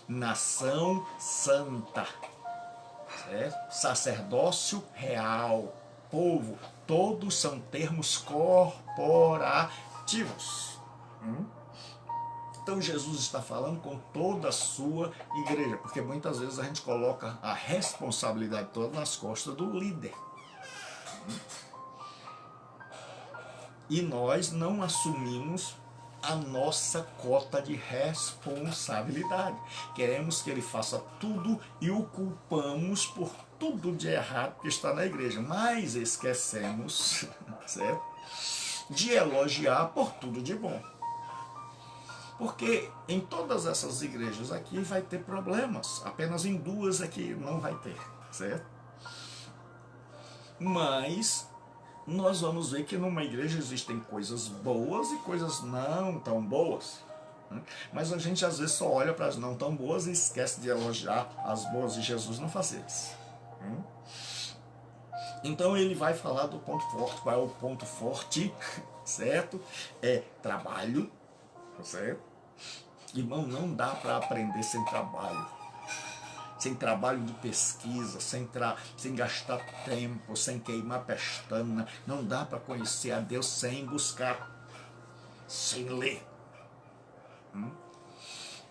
nação santa, certo? Sacerdócio real, povo, todos são termos corporativos. Então Jesus está falando com toda a sua igreja, porque muitas vezes a gente coloca a responsabilidade toda nas costas do líder. E nós não assumimos a nossa cota de responsabilidade. Queremos que ele faça tudo e o culpamos por tudo de errado que está na igreja, mas esquecemos, certo, de elogiar por tudo de bom. Porque em todas essas igrejas aqui vai ter problemas, apenas em duas aqui não vai ter, certo? Mas nós vamos ver que numa igreja existem coisas boas e coisas não tão boas. Mas a gente às vezes só olha para as não tão boas e esquece de elogiar as boas, e Jesus não faz isso. Então ele vai falar do ponto forte. Qual é o ponto forte? Certo? É trabalho, certo? Irmão, não dá para aprender sem trabalho. Sem trabalho de pesquisa, sem gastar tempo, sem queimar pestana. Não dá para conhecer a Deus sem buscar, sem ler.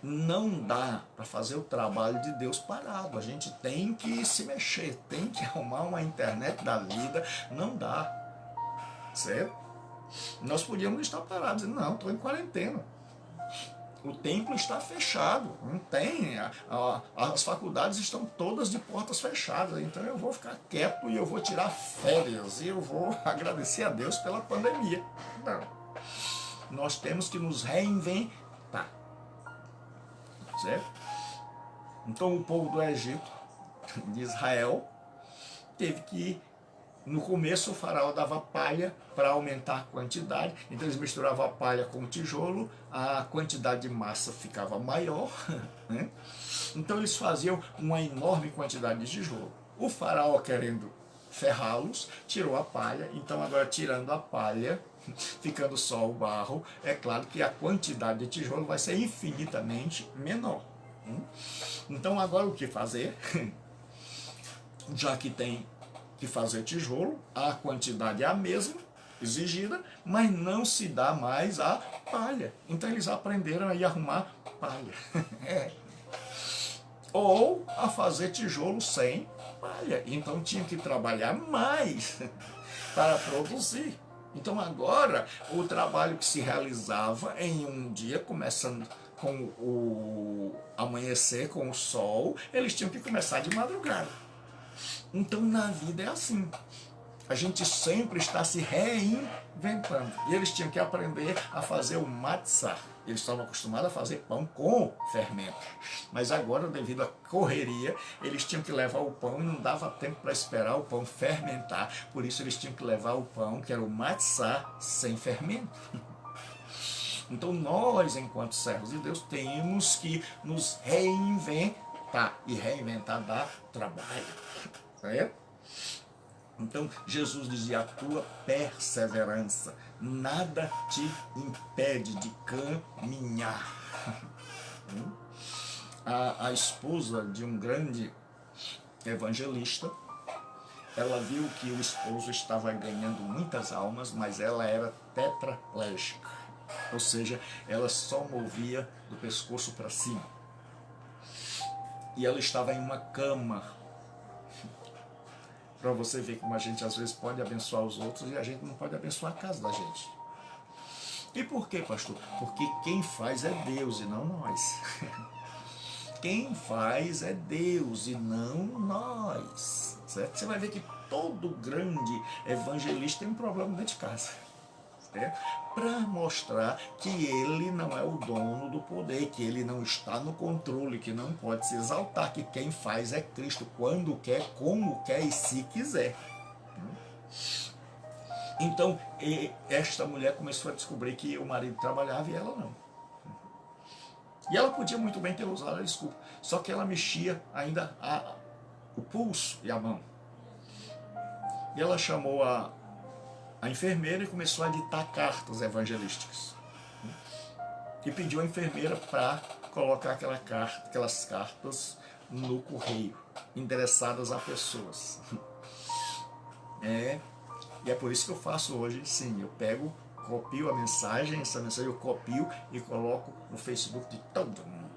Não dá para fazer o trabalho de Deus parado. A gente tem que se mexer, tem que arrumar uma internet da vida. Não dá, certo? Nós podíamos estar parados, dizendo, não, estou em quarentena. O templo está fechado, não tem, as faculdades estão todas de portas fechadas, então eu vou ficar quieto e eu vou tirar férias e eu vou agradecer a Deus pela pandemia. Não. Nós temos que nos reinventar, certo? Então o povo do Egito, de Israel, teve que, no começo o faraó dava palha para aumentar a quantidade, então eles misturavam a palha com o tijolo, a quantidade de massa ficava maior, né? Então eles faziam uma enorme quantidade de tijolo. O faraó, querendo ferrá-los, tirou a palha, então agora tirando a palha, ficando só o barro, é claro que a quantidade de tijolo vai ser infinitamente menor. Então agora o que fazer? Já que tem que fazer tijolo, a quantidade é a mesma exigida, mas não se dá mais a palha. Então eles aprenderam a ir arrumar palha. Ou a fazer tijolo sem palha. Então tinham que trabalhar mais para produzir. Então agora o trabalho que se realizava em um dia, começando com o amanhecer, com o sol, eles tinham que começar de madrugada. Então na vida é assim. A gente sempre está se reinventando. E eles tinham que aprender a fazer o matzah. Eles estavam acostumados a fazer pão com fermento. Mas agora, devido à correria, eles tinham que levar o pão e não dava tempo para esperar o pão fermentar. Por isso eles tinham que levar o pão, que era o matzah, sem fermento. Então nós, enquanto servos de Deus, temos que nos reinventar. E reinventar dá trabalho. Certo? Então Jesus dizia, a tua perseverança nada te impede de caminhar. A esposa de um grande evangelista, ela viu que o esposo estava ganhando muitas almas, mas ela era tetraplégica, ou seja, ela só movia do pescoço para cima. E ela estava em uma cama. Para você ver como a gente às vezes pode abençoar os outros e a gente não pode abençoar a casa da gente. E por quê, pastor? Porque quem faz é Deus e não nós. Quem faz é Deus e não nós. Certo? Você vai ver que todo grande evangelista tem um problema dentro de casa. Para mostrar que ele não é o dono do poder, que ele não está no controle, que não pode se exaltar, que quem faz é Cristo, quando quer, como quer e se quiser. Então, esta mulher começou a descobrir que o marido trabalhava e ela não. E ela podia muito bem ter usado a desculpa, só que ela mexia ainda o pulso e a mão. E ela chamou a enfermeira e começou a ditar cartas evangelísticas. E pediu à enfermeira para colocar aquelas cartas no correio, endereçadas a pessoas. E é por isso que eu faço hoje, sim, eu copio a mensagem, essa mensagem eu copio e coloco no Facebook de todo mundo,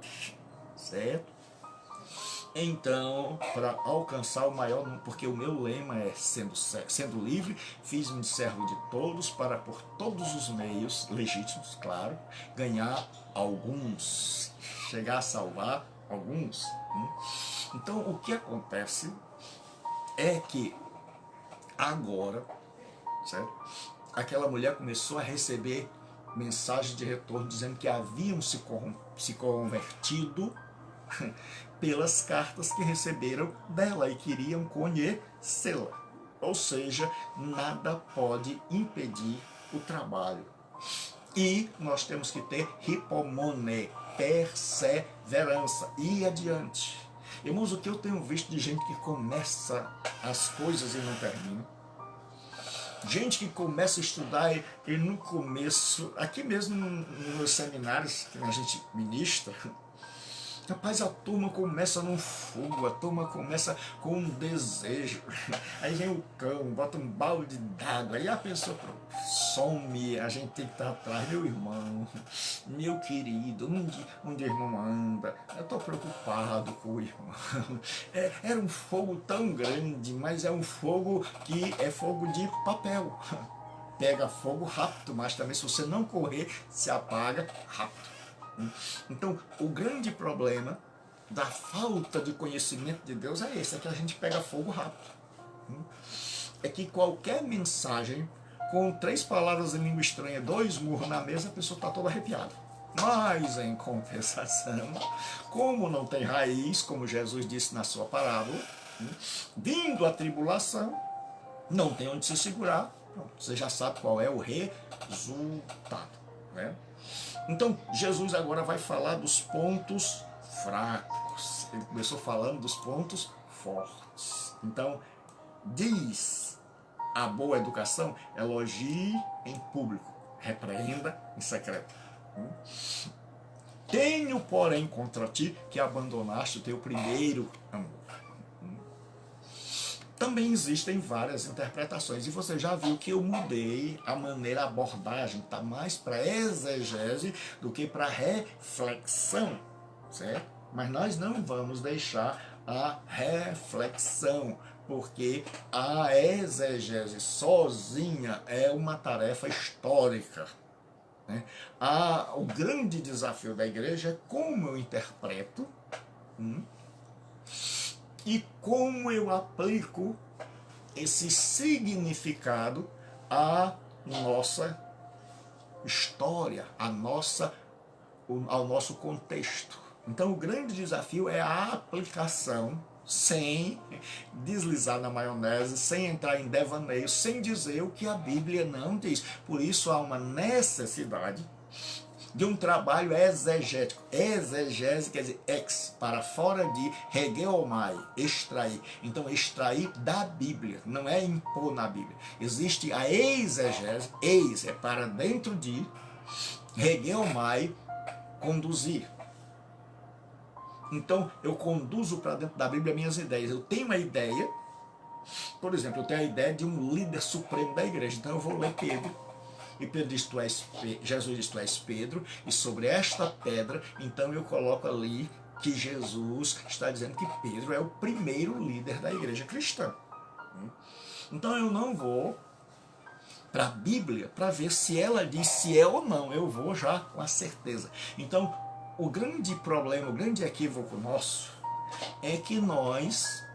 certo? Então, para alcançar o maior número, porque o meu lema é sendo livre, fiz-me servo de todos, para por todos os meios legítimos, claro, ganhar alguns, chegar a salvar alguns. Então, o que acontece é que agora, certo? Aquela mulher começou a receber mensagem de retorno dizendo que haviam se convertido pelas cartas que receberam dela e queriam conhecê-la. Ou seja, nada pode impedir o trabalho. E nós temos que ter hipomone, perseverança, e adiante. Irmãos, o que eu tenho visto de gente que começa as coisas e não termina. Gente que começa a estudar e no começo, aqui mesmo nos seminários que a gente ministra, rapaz, a turma começa num fogo, a turma começa com um desejo. Aí vem o cão, bota um balde d'água, aí a pessoa some, a gente tem que estar atrás. Meu irmão, meu querido, onde o irmão anda? Eu estou preocupado com o irmão. Era um fogo tão grande, mas é um fogo que é fogo de papel. Pega fogo rápido, mas também se você não correr, se apaga rápido. Então, o grande problema da falta de conhecimento de Deus é esse, é que a gente pega fogo rápido. É que qualquer mensagem, com 3 palavras em língua estranha, 2 murros na mesa, a pessoa está toda arrepiada. Mas, em compensação, como não tem raiz, como Jesus disse na sua parábola, vindo a tribulação, não tem onde se segurar, pronto, você já sabe qual é o resultado, né? Então, Jesus agora vai falar dos pontos fracos. Ele começou falando dos pontos fortes. Então, diz a boa educação, elogie em público, repreenda em secreto. Tenho, porém, contra ti que abandonaste o teu primeiro amor. Também existem várias interpretações, e você já viu que eu mudei a maneira, a abordagem, está mais para exegese do que para reflexão, certo? Mas nós não vamos deixar a reflexão, porque a exegese sozinha é uma tarefa histórica, né? O grande desafio da igreja é como eu interpreto, e como eu aplico esse significado à nossa história, ao nosso contexto. Então, o grande desafio é a aplicação, sem deslizar na maionese, sem entrar em devaneio, sem dizer o que a Bíblia não diz. Por isso, há uma necessidade de um trabalho exegético. Exegese quer dizer ex, para fora de, regeomai, extrair. Então, extrair da Bíblia, não é impor na Bíblia. Existe a exegese, eis é para dentro de, regeomai, conduzir. Então, eu conduzo para dentro da Bíblia minhas ideias. Eu tenho uma ideia, por exemplo, eu tenho a ideia de um líder supremo da igreja. Então, eu vou ler Pedro. E Pedro diz, Jesus diz, tu és Pedro, e sobre esta pedra, então eu coloco ali que Jesus está dizendo que Pedro é o primeiro líder da igreja cristã. Então eu não vou para a Bíblia para ver se ela diz se é ou não, eu vou já com a certeza. Então o grande problema, o grande equívoco nosso é que nós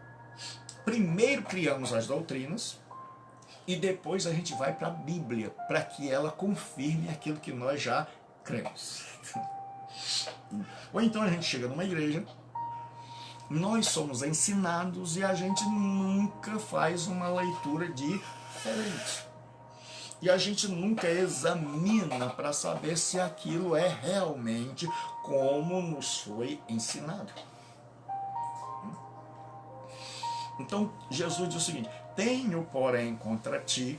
primeiro criamos as doutrinas, e depois a gente vai para a Bíblia, para que ela confirme aquilo que nós já cremos. Ou então a gente chega numa igreja, nós somos ensinados e a gente nunca faz uma leitura diferente. E a gente nunca examina para saber se aquilo é realmente como nos foi ensinado. Então Jesus diz o seguinte, tenho, porém, contra ti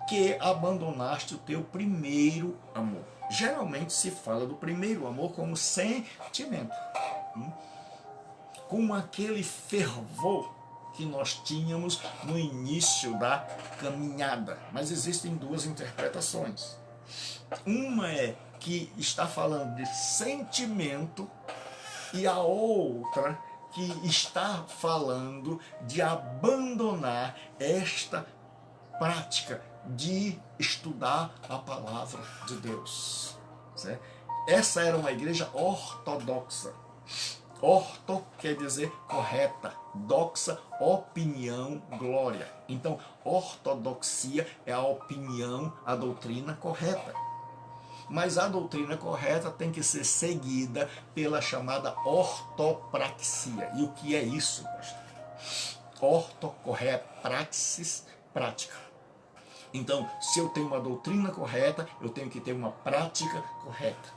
que abandonaste o teu primeiro amor. Geralmente se fala do primeiro amor como sentimento, com aquele fervor que nós tínhamos no início da caminhada. Mas existem 2 interpretações. Uma é que está falando de sentimento e a outra que está falando de abandonar esta prática de estudar a palavra de Deus. Certo? Essa era uma igreja ortodoxa. Orto quer dizer correta, doxa, opinião, glória. Então, ortodoxia é a opinião, a doutrina correta. Mas a doutrina correta tem que ser seguida pela chamada ortopraxia. E o que é isso, pastor? Ortocorreta, praxis, prática. Então, se eu tenho uma doutrina correta, eu tenho que ter uma prática correta.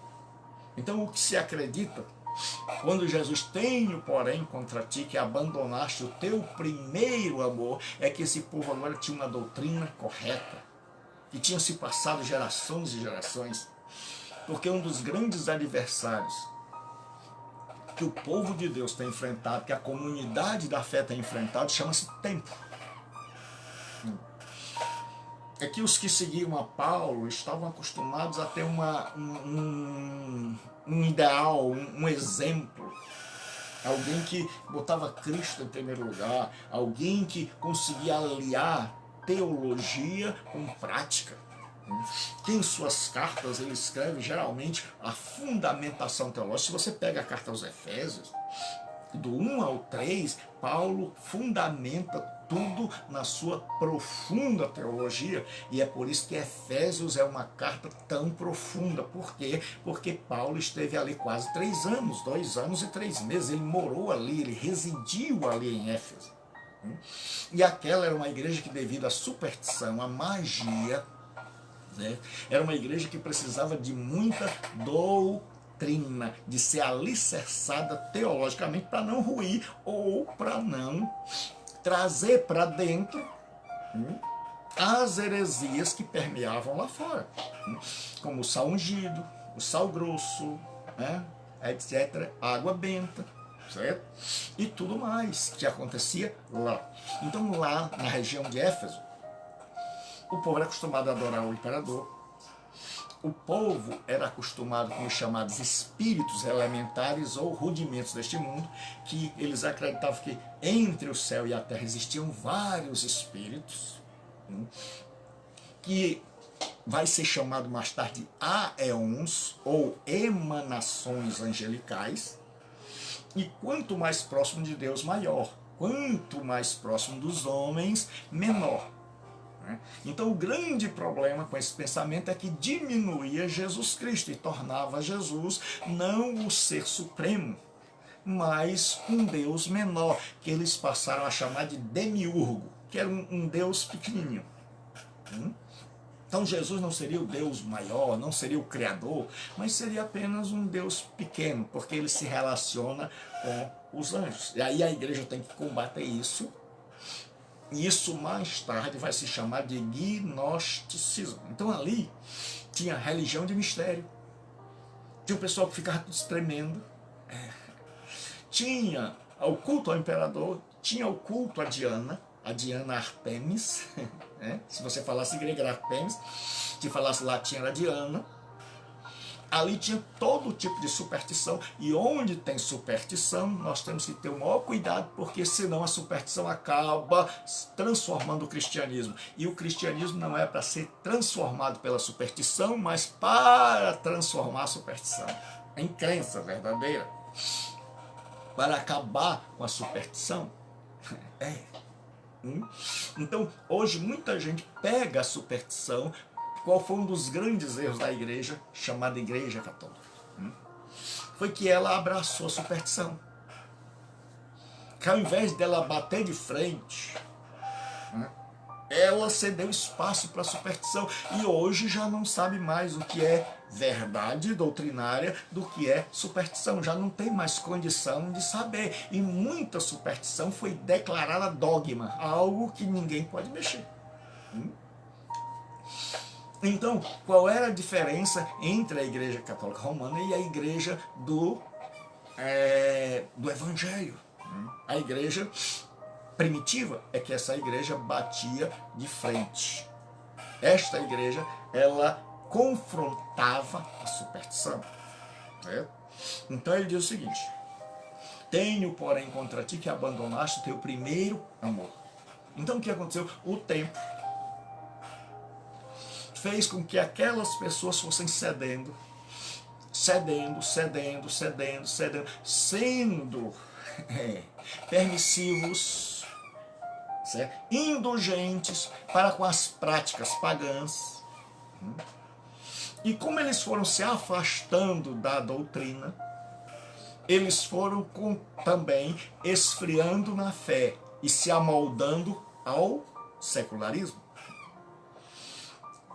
Então, o que se acredita, quando Jesus tenho, porém, contra ti, que abandonaste o teu primeiro amor, é que esse povo agora tinha uma doutrina correta, que tinham se passado gerações e gerações, porque um dos grandes adversários que o povo de Deus tem enfrentado, que a comunidade da fé tem enfrentado, chama-se tempo. É que os que seguiam a Paulo estavam acostumados a ter um ideal, um exemplo. Alguém que botava Cristo em primeiro lugar, alguém que conseguia aliar teologia com prática. Que em suas cartas ele escreve geralmente a fundamentação teológica. Se você pega a carta aos Efésios, do 1 ao 3, Paulo fundamenta tudo na sua profunda teologia, e é por isso que Efésios é uma carta tão profunda. Por quê? Porque Paulo esteve ali quase 3 anos, 2 anos e 3 meses, ele morou ali, ele residiu ali em Éfeso. E aquela era uma igreja que, devido à superstição, à magia, né, era uma igreja que precisava de muita doutrina, de ser alicerçada teologicamente para não ruir ou para não trazer para dentro as heresias que permeavam lá fora, como o sal ungido, o sal grosso, né, etc., água benta, certo? E tudo mais que acontecia lá. Então, lá na região de Éfeso, o povo era acostumado a adorar o imperador. O povo era acostumado com os chamados espíritos elementares ou rudimentos deste mundo, que eles acreditavam que entre o céu e a terra existiam vários espíritos, que vai ser chamado mais tarde aeons, ou emanações angelicais, e quanto mais próximo de Deus, maior. Quanto mais próximo dos homens, menor. Então o grande problema com esse pensamento é que diminuía Jesus Cristo e tornava Jesus não o ser supremo, mas um Deus menor, que eles passaram a chamar de demiurgo, que era um Deus pequenininho. Então Jesus não seria o Deus maior, não seria o Criador, mas seria apenas um Deus pequeno, porque ele se relaciona com os anjos. E aí a igreja tem que combater isso. E isso mais tarde vai se chamar de gnosticismo. Então ali tinha religião de mistério. Tinha um pessoal que ficava tudo tremendo. Tinha o culto ao imperador, tinha o culto a Diana Artemis. Se você falasse grego era Artemis, se falasse latim era Diana. Ali tinha todo tipo de superstição, e onde tem superstição, nós temos que ter o maior cuidado, porque senão a superstição acaba transformando o cristianismo. E o cristianismo não é para ser transformado pela superstição, mas para transformar a superstição em crença verdadeira. Para acabar com a superstição. Então, hoje muita gente pega a superstição. Qual foi um dos grandes erros da igreja, chamada Igreja Católica? Foi que ela abraçou a superstição. Que ao invés dela bater de frente, ela cedeu espaço para a superstição. E hoje já não sabe mais o que é verdade doutrinária do que é superstição. Já não tem mais condição de saber. E muita superstição foi declarada dogma, algo que ninguém pode mexer. Então, qual era a diferença entre a Igreja Católica Romana e a Igreja do Evangelho? A igreja primitiva é que essa igreja batia de frente. Esta igreja, ela confrontava a superstição. Então ele diz o seguinte: tenho, porém, contra ti que abandonaste o teu primeiro amor. Então o que aconteceu? O tempo fez com que aquelas pessoas fossem cedendo, sendo permissivos, certo? Indulgentes para com as práticas pagãs. E como eles foram se afastando da doutrina, eles foram também esfriando na fé e se amoldando ao secularismo.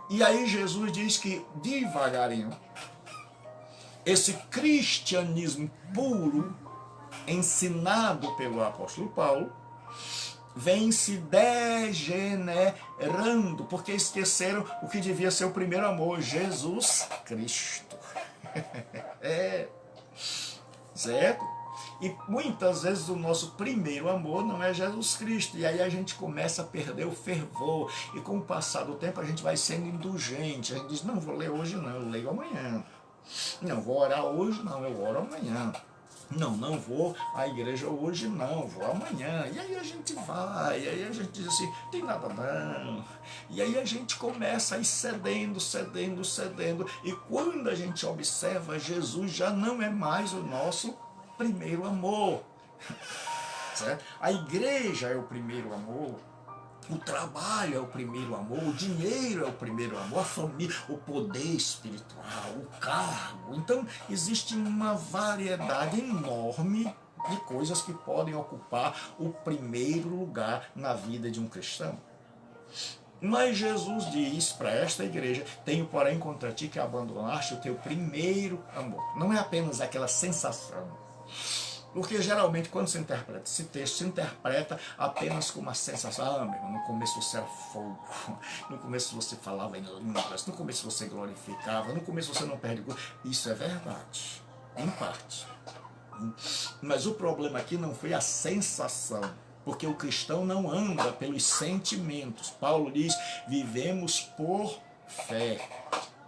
E aí Jesus diz que devagarinho, esse cristianismo puro, ensinado pelo apóstolo Paulo, vem se degenerando, porque esqueceram o que devia ser o primeiro amor, Jesus Cristo. Certo? E muitas vezes o nosso primeiro amor não é Jesus Cristo, e aí a gente começa a perder o fervor, e com o passar do tempo a gente vai sendo indulgente, a gente diz, não vou ler hoje não, eu leio amanhã, não vou orar hoje não, eu oro amanhã, não vou à igreja hoje não, vou amanhã, e aí a gente vai, e aí a gente diz assim, tem nada não, e aí a gente começa a ir cedendo, e quando a gente observa, Jesus já não é mais o nosso primeiro amor, certo? A igreja é o primeiro amor, o trabalho é o primeiro amor, o dinheiro é o primeiro amor, a família, o poder espiritual, o cargo. Então existe uma variedade enorme de coisas que podem ocupar o primeiro lugar na vida de um cristão. Mas Jesus diz para esta igreja, tenho porém contra ti que abandonaste o teu primeiro amor. Não é apenas aquela sensação. Porque geralmente quando se interpreta esse texto, se interpreta apenas com uma sensação, meu irmão, no começo você era fogo, no começo você falava em línguas, no começo você glorificava, no começo você não perde. Isso é verdade, em parte. Mas o problema aqui não foi a sensação, porque o cristão não anda pelos sentimentos. Paulo diz, vivemos por fé.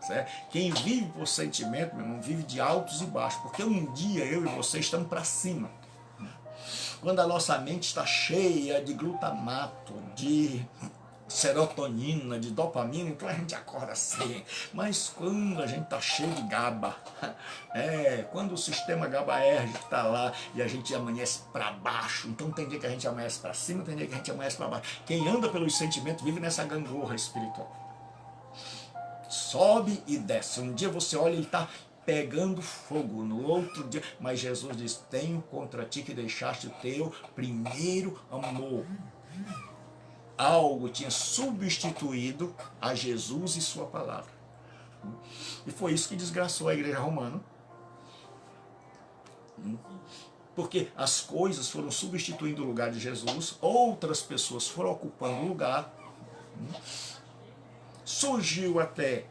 Certo? Quem vive por sentimento, meu irmão, vive de altos e baixos, porque um dia eu e você estamos para cima. Quando a nossa mente está cheia de glutamato, de serotonina, de dopamina, então a gente acorda assim. Mas quando a gente está cheio de GABA, quando o sistema GABAérgico está lá e a gente amanhece para baixo, então tem dia que a gente amanhece para cima, tem dia que a gente amanhece para baixo. Quem anda pelos sentimentos vive nessa gangorra espiritual. Sobe e desce. Um dia você olha e ele está pegando fogo, no outro dia. Mas Jesus diz, tenho contra ti que deixaste o teu primeiro amor. Algo tinha substituído a Jesus e sua palavra. E foi isso que desgraçou a igreja romana. Porque as coisas foram substituindo o lugar de Jesus, outras pessoas foram ocupando o lugar. Surgiu até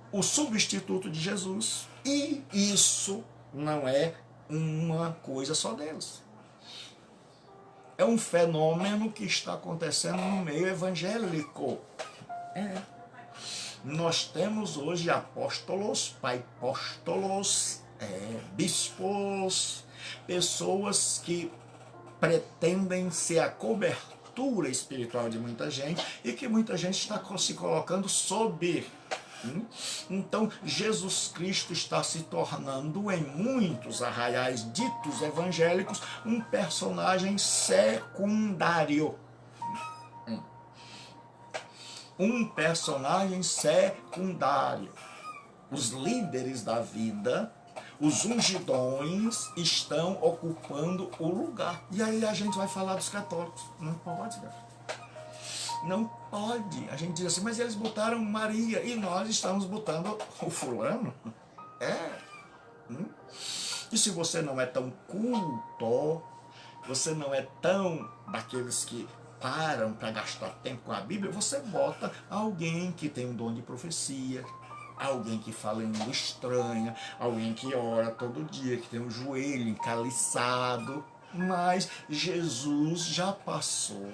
o substituto de Jesus, e isso não é uma coisa só deles. É um fenômeno que está acontecendo no meio evangélico. Nós temos hoje apóstolos, paipóstolos, bispos, pessoas que pretendem ser a cobertura espiritual de muita gente e que muita gente está se colocando sob. Então Jesus Cristo está se tornando em muitos arraiais ditos evangélicos um personagem secundário. Um personagem secundário. Os líderes da vida, os ungidões, estão ocupando o lugar. E aí a gente vai falar dos católicos. Não pode, cara. Não pode. A gente diz assim, mas eles botaram Maria e nós estamos botando o fulano. E se você não é tão culto, você não é tão daqueles que param para gastar tempo com a Bíblia, você bota alguém que tem um dom de profecia, alguém que fala em língua estranha, alguém que ora todo dia, que tem um joelho encaliçado. Mas Jesus já passou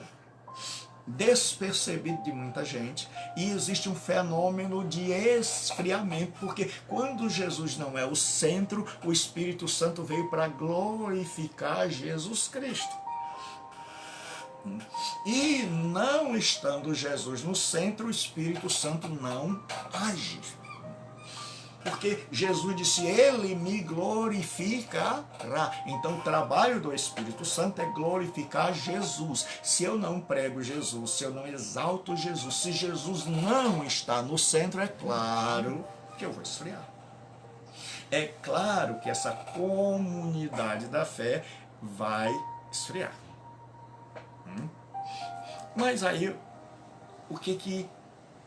despercebido de muita gente, e existe um fenômeno de esfriamento, porque quando Jesus não é o centro, o Espírito Santo veio para glorificar Jesus Cristo. E não estando Jesus no centro, o Espírito Santo não age. Porque Jesus disse, ele me glorificará. Então o trabalho do Espírito Santo é glorificar Jesus. Se eu não prego Jesus, se eu não exalto Jesus, se Jesus não está no centro, é claro que que eu vou esfriar. É claro que essa comunidade da fé vai esfriar. Mas aí, o que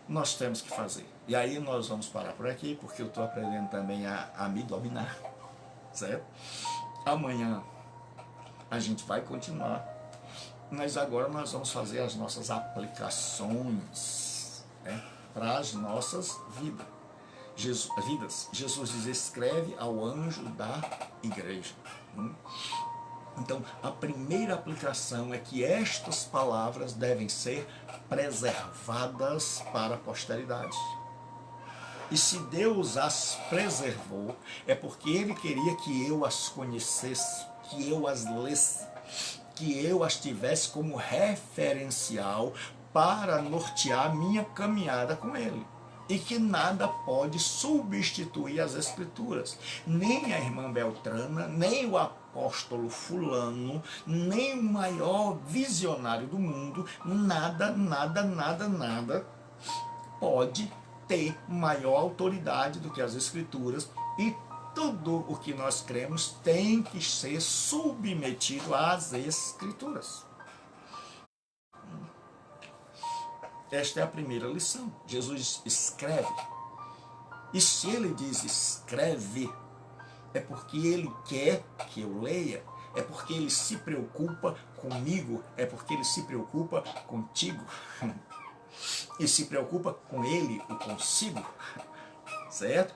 nós temos que fazer? E aí nós vamos parar por aqui, porque eu estou aprendendo também a me dominar, certo? Amanhã a gente vai continuar, mas agora nós vamos fazer as nossas aplicações, né, para as nossas vidas. Jesus diz: escreve ao anjo da igreja. Então, a primeira aplicação é que estas palavras devem ser preservadas para a posteridade. E se Deus as preservou, é porque Ele queria que eu as conhecesse, que eu as lesse, que eu as tivesse como referencial para nortear minha caminhada com Ele. E que nada pode substituir as Escrituras. Nem a irmã Beltrana, nem o apóstolo fulano, nem o maior visionário do mundo, nada pode ter maior autoridade do que as Escrituras, e tudo o que nós cremos tem que ser submetido às Escrituras. Esta é a primeira lição. Jesus escreve. E se ele diz escreve, é porque ele quer que eu leia, é porque ele se preocupa comigo, é porque ele se preocupa contigo. E se preocupa com ele, o consigo. Certo?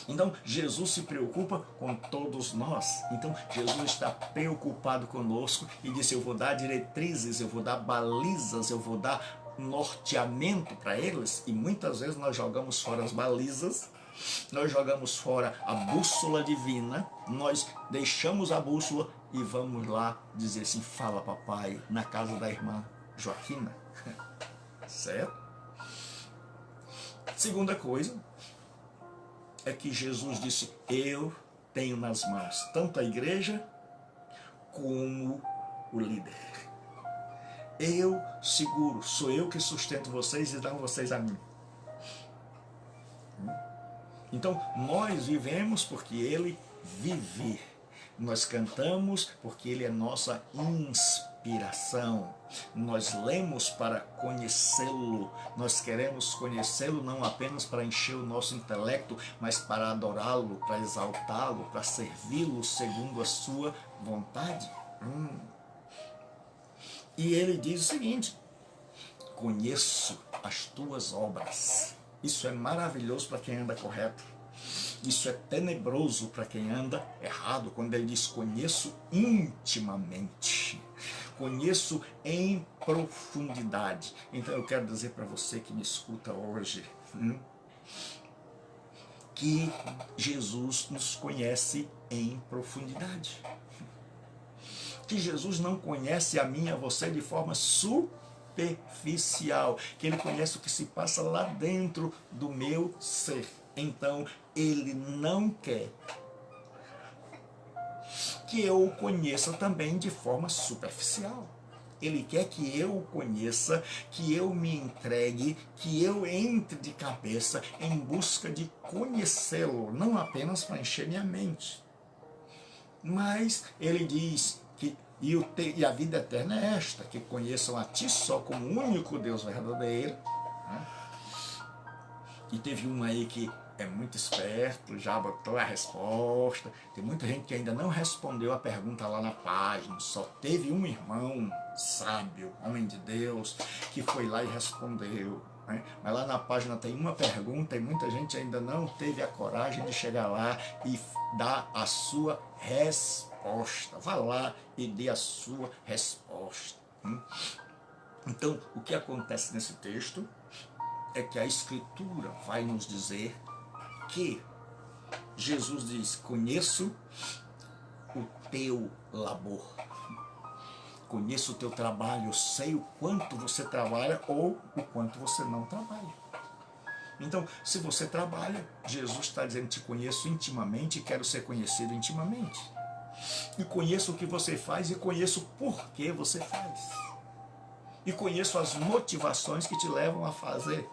Então, Jesus se preocupa com todos nós. Então, Jesus está preocupado conosco e disse: eu vou dar diretrizes, eu vou dar balizas, eu vou dar norteamento para eles. E muitas vezes nós jogamos fora as balizas, nós jogamos fora a bússola divina, nós deixamos a bússola e vamos lá dizer assim: fala papai, na casa da irmã Joaquina. Certo? Segunda coisa é que Jesus disse: eu tenho nas mãos tanto a igreja como o líder. Eu seguro, sou eu que sustento vocês e dão vocês a mim. Então, nós vivemos porque Ele vive. Nós cantamos porque Ele é nossa inspiração. Nós lemos para conhecê-lo. Nós queremos conhecê-lo não apenas para encher o nosso intelecto, mas para adorá-lo, para exaltá-lo, para servi-lo segundo a sua vontade. E ele diz o seguinte: conheço as tuas obras. Isso é maravilhoso para quem anda correto. Isso é tenebroso para quem anda errado, quando ele diz conheço intimamente. Conheço em profundidade. Então eu quero dizer para você que me escuta hoje, que Jesus nos conhece em profundidade. Que Jesus não conhece a mim e a você de forma superficial, que Ele conhece o que se passa lá dentro do meu ser. Então, Ele não quer que eu o conheça também de forma superficial. Ele quer que eu o conheça, que eu me entregue, que eu entre de cabeça em busca de conhecê-lo, não apenas para encher minha mente. Mas Ele diz que e a vida eterna é esta, que conheçam a Ti só como o único Deus verdadeiro. E teve um aí que é muito esperto, já botou a resposta. Tem muita gente que ainda não respondeu a pergunta lá na página. Só teve um irmão sábio, homem de Deus, que foi lá e respondeu. Mas lá na página tem uma pergunta e muita gente ainda não teve a coragem de chegar lá e dar a sua resposta. Vá lá e dê a sua resposta. Então, o que acontece nesse texto é que a Escritura vai nos dizer que Jesus diz: conheço o teu labor, conheço o teu trabalho, eu sei o quanto você trabalha ou o quanto você não trabalha. Então, se você trabalha, Jesus está dizendo: te conheço intimamente e quero ser conhecido intimamente. E conheço o que você faz e conheço por que você faz. E conheço as motivações que te levam a fazer.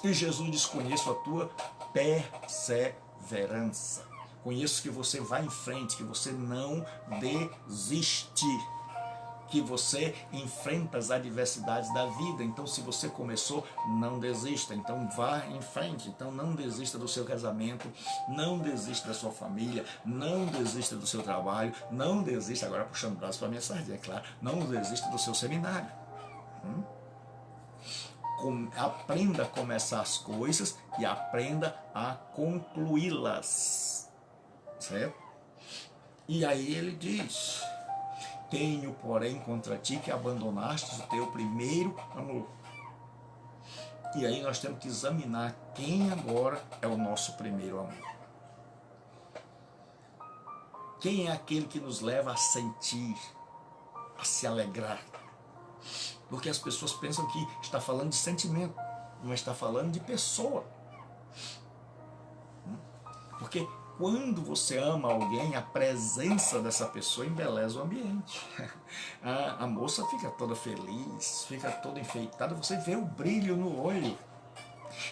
E Jesus diz: conheço a tua perseverança. Conheço que você vai em frente, que você não desiste, que você enfrenta as adversidades da vida. Então, se você começou, não desista. Então, vá em frente. Então, não desista do seu casamento, não desista da sua família, não desista do seu trabalho, não desista, agora puxando o braço para a minha sardinha, é claro, não desista do seu seminário. Aprenda a começar as coisas e aprenda a concluí-las, certo? E aí ele diz: tenho, porém, contra ti que abandonaste o teu primeiro amor. E aí nós temos que examinar quem agora é o nosso primeiro amor. Quem é aquele que nos leva a sentir, a se alegrar? Porque as pessoas pensam que está falando de sentimento, não está falando de pessoa. Porque quando você ama alguém, a presença dessa pessoa embeleza o ambiente. A moça fica toda feliz, fica toda enfeitada, você vê o brilho no olho.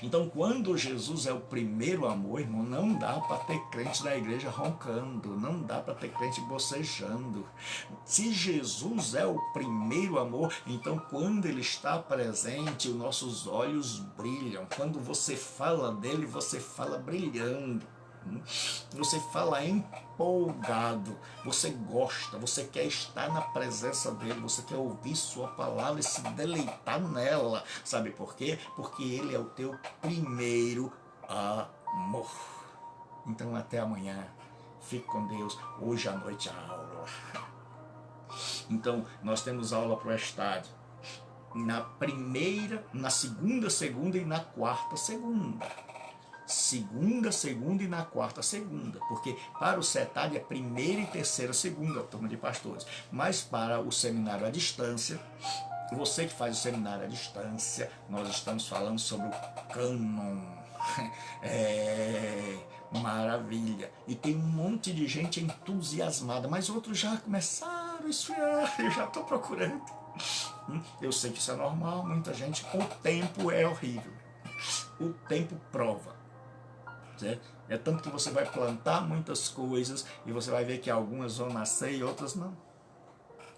Então, quando Jesus é o primeiro amor, irmão, não dá para ter crente na igreja roncando, não dá para ter crente bocejando. Se Jesus é o primeiro amor, então quando ele está presente, os nossos olhos brilham. Quando você fala dele, você fala brilhando. Você fala empolgado, você gosta, você quer estar na presença dele, você quer ouvir sua palavra e se deleitar nela. Sabe por quê? Porque ele é o teu primeiro amor. Então até amanhã, fique com Deus. Hoje à noite a aula. Então nós temos aula para o estádio na primeira, na segunda e na quarta segunda. Segunda e na quarta segunda, porque para o CETAD é primeira e terceira segunda, turma de pastores, mas para o seminário à distância, você que faz o seminário à distância, nós estamos falando sobre o cânon. Maravilha, e tem um monte de gente entusiasmada, mas outros já começaram a esfriar. Eu já estou procurando. Eu sei que isso é normal, muita gente, o tempo é horrível, o tempo prova. Certo? É tanto que você vai plantar muitas coisas e você vai ver que algumas vão nascer e outras não,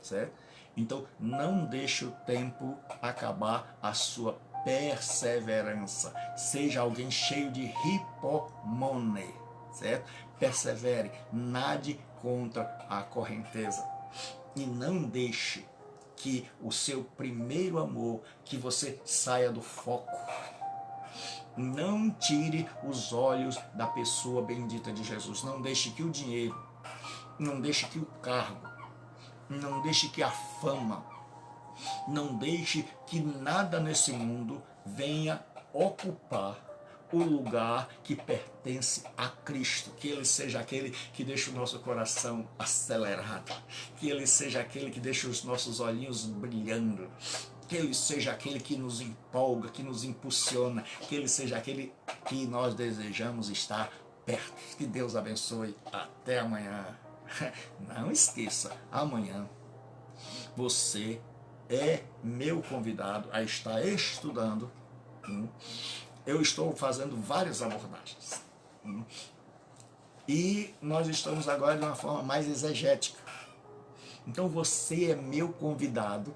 certo? Então não deixe o tempo acabar a sua perseverança. Seja alguém cheio de hipomone, certo? Persevere, nade contra a correnteza e não deixe que o seu primeiro amor, que você saia do foco. Não tire os olhos da pessoa bendita de Jesus. Não deixe que o dinheiro, não deixe que o cargo, não deixe que a fama, não deixe que nada nesse mundo venha ocupar o lugar que pertence a Cristo. Que Ele seja aquele que deixa o nosso coração acelerado, que Ele seja aquele que deixa os nossos olhinhos brilhando, que Ele seja aquele que nos empolga, que nos impulsiona, que Ele seja aquele que nós desejamos estar perto. Que Deus abençoe. Até amanhã. Não esqueça, amanhã você é meu convidado a estar estudando. Eu estou fazendo várias abordagens. E nós estamos agora de uma forma mais exegética. Então você é meu convidado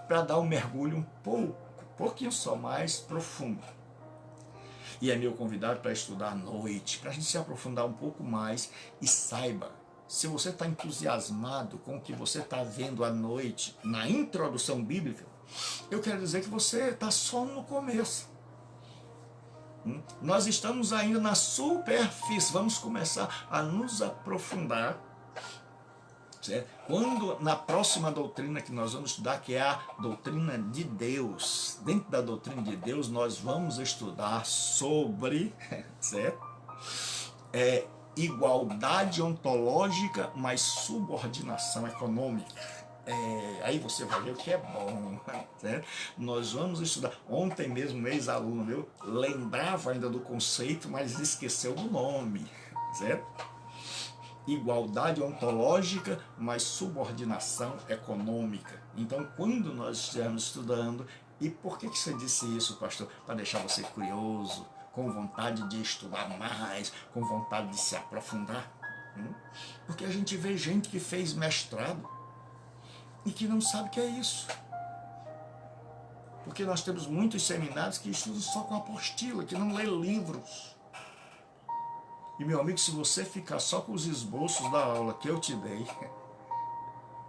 para dar um mergulho um pouquinho só mais profundo. E é meu convidado para estudar à noite, para a gente se aprofundar um pouco mais. E saiba, se você está entusiasmado com o que você está vendo à noite, na introdução bíblica, eu quero dizer que você está só no começo. Nós estamos ainda na superfície, vamos começar a nos aprofundar. Certo? Quando na próxima doutrina que nós vamos estudar, que é a doutrina de Deus, dentro da doutrina de Deus nós vamos estudar sobre, certo? Igualdade ontológica, mas subordinação econômica. Aí você vai ver o que é bom, certo? Nós vamos estudar. Ontem mesmo, um ex-aluno meu lembrava ainda do conceito, mas esqueceu do nome, certo? Igualdade ontológica, mas subordinação econômica. Então, quando nós estivermos estudando, E por que você disse isso, pastor? Para deixar você curioso, com vontade de estudar mais, com vontade de se aprofundar. Porque a gente vê gente que fez mestrado e que não sabe o que é isso. Porque nós temos muitos seminários que estudam só com apostila, que não lê livros. E meu amigo, se você ficar só com os esboços da aula que eu te dei,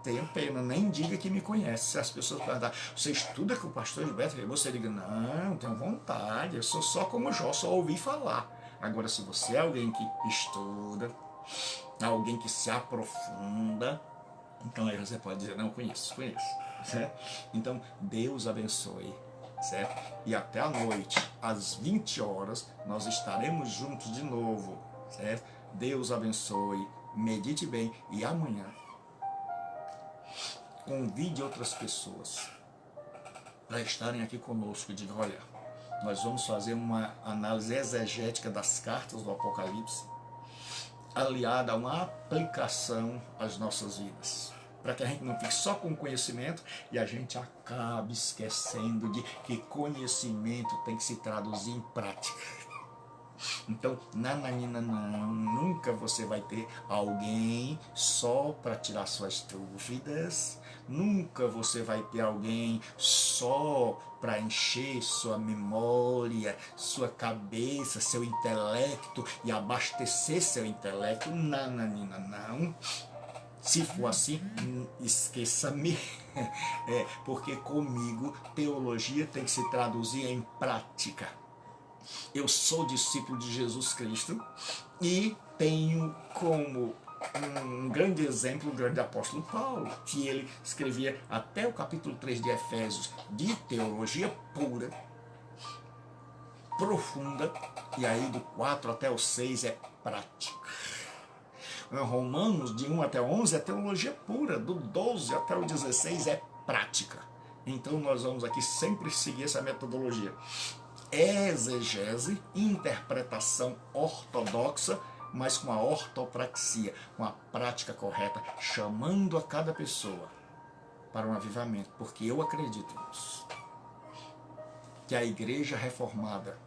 tenho pena, nem diga que me conhece. Se as pessoas perguntarem, você estuda com o pastor Gilberto? Você diga, não, tenho vontade, eu sou só como Jó, só ouvi falar. Agora, se você é alguém que estuda, alguém que se aprofunda, então aí você pode dizer, não, conheço, certo? Então, Deus abençoe, certo? E até a noite, às 20 horas, nós estaremos juntos de novo, certo? Deus abençoe, medite bem, e amanhã convide outras pessoas para estarem aqui conosco e diga, olha, nós vamos fazer uma análise exegética das cartas do Apocalipse, aliada a uma aplicação às nossas vidas, para que a gente não fique só com conhecimento e a gente acabe esquecendo de que conhecimento tem que se traduzir em prática. Então, nananina, não, nunca você vai ter alguém só para tirar suas dúvidas, nunca você vai ter alguém só para encher sua memória, sua cabeça, seu intelecto e abastecer seu intelecto. Nananina, não. Se for assim, esqueça-me, porque comigo teologia tem que se traduzir em prática. Eu sou discípulo de Jesus Cristo e tenho como um grande exemplo o grande apóstolo Paulo, que ele escrevia até o capítulo 3 de Efésios de teologia pura, profunda, e aí do 4 até o 6 é prática. Romanos, de 1 até 11, é teologia pura, do 12 até o 16 é prática. Então nós vamos aqui sempre seguir essa metodologia. Exegese, interpretação ortodoxa, mas com a ortopraxia, com a prática correta, chamando a cada pessoa para um avivamento, porque eu acredito nisso. Que a igreja reformada,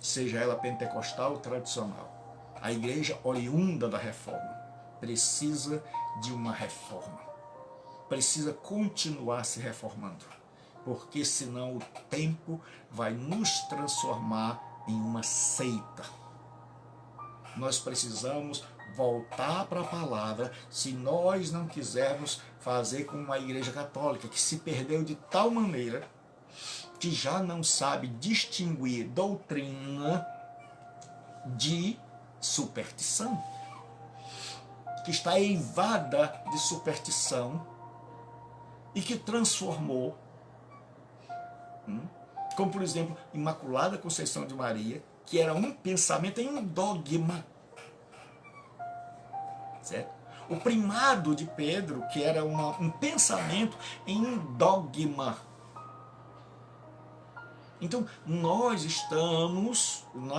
seja ela pentecostal ou tradicional, a igreja oriunda da reforma, precisa de uma reforma, precisa continuar se reformando, porque senão o tempo vai nos transformar em uma seita. Nós precisamos voltar para a palavra se nós não quisermos fazer como a igreja católica, que se perdeu de tal maneira que já não sabe distinguir doutrina de superstição, que está eivada de superstição e que transformou, como por exemplo, Imaculada Conceição de Maria, que era um pensamento em um dogma, certo? O primado de Pedro, que era um pensamento em um dogma. Então, nós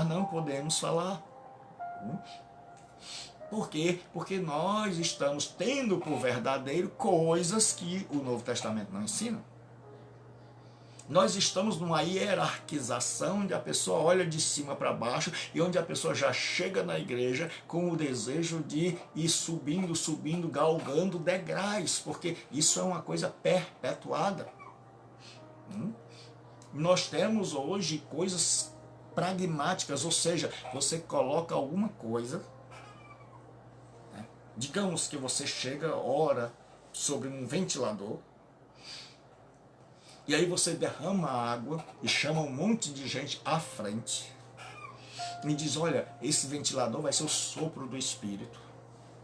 não podemos falar. Por quê? Porque nós estamos tendo por verdadeiro coisas que o Novo Testamento não ensina. Nós estamos numa hierarquização onde a pessoa olha de cima para baixo e onde a pessoa já chega na igreja com o desejo de ir subindo, galgando degraus, porque isso é uma coisa perpetuada. Nós temos hoje coisas pragmáticas, ou seja, você coloca alguma coisa, né? Digamos que você chega, ora sobre um ventilador, e aí você derrama água e chama um monte de gente à frente e diz, olha, esse ventilador vai ser o sopro do Espírito.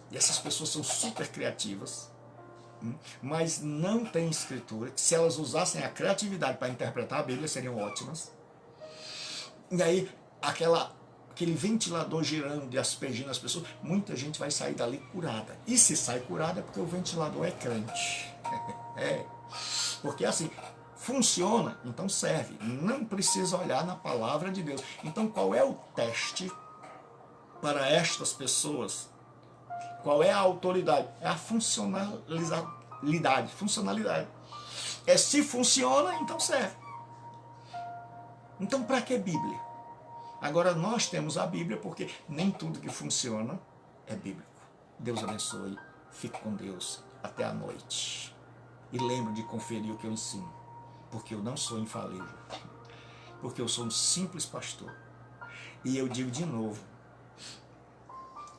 E essas pessoas são super criativas, mas não tem escritura, que se elas usassem a criatividade para interpretar a Bíblia, seriam ótimas. E aí, aquele ventilador girando e aspergindo as pessoas, muita gente vai sair dali curada. E se sai curada é porque o ventilador é crente. Porque assim, funciona, então serve. Não precisa olhar na palavra de Deus. Então qual é o teste para estas pessoas? Qual é a autoridade? É a funcionalidade. Se funciona, então serve. Então para que Bíblia? Agora nós temos a Bíblia porque nem tudo que funciona é bíblico. Deus abençoe. Fique com Deus. Até a noite. E lembre de conferir o que eu ensino. Porque eu não sou infalível. Porque eu sou um simples pastor. E eu digo de novo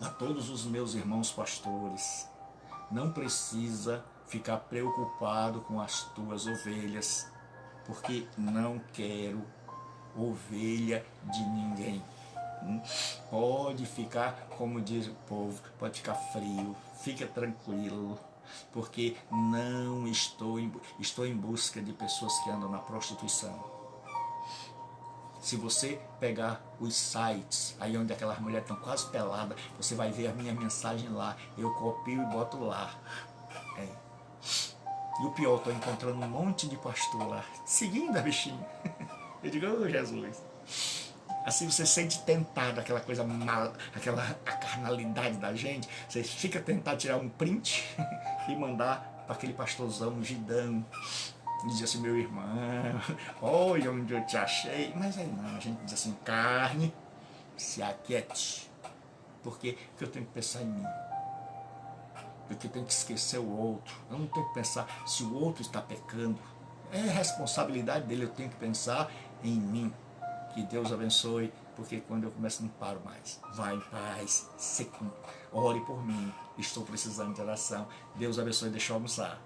a todos os meus irmãos pastores, não precisa ficar preocupado com as tuas ovelhas, porque não quero ovelha de ninguém. Pode ficar, como diz o povo, pode ficar frio, fica tranquilo, porque não estou em busca de pessoas que andam na prostituição. Se você pegar os sites, aí onde aquelas mulheres estão quase peladas, você vai ver a minha mensagem lá. Eu copio e boto lá. E o pior, estou encontrando um monte de pastor lá, seguindo a bichinha. Eu digo, oh, Jesus. Assim você sente tentado, aquela coisa mal, a carnalidade da gente. Você fica tentado tirar um print e mandar para aquele pastorzão ungidão. E diz assim, meu irmão, olha onde eu te achei. Mas aí não, a gente diz assim, carne, se aquiete. Porque eu tenho que pensar em mim. Porque eu tenho que esquecer o outro. Eu não tenho que pensar se o outro está pecando. É responsabilidade dele, eu tenho que pensar em mim. Que Deus abençoe, porque quando eu começo não paro mais. Vai em paz, ore por mim. Estou precisando de oração. Deus abençoe, deixa eu almoçar.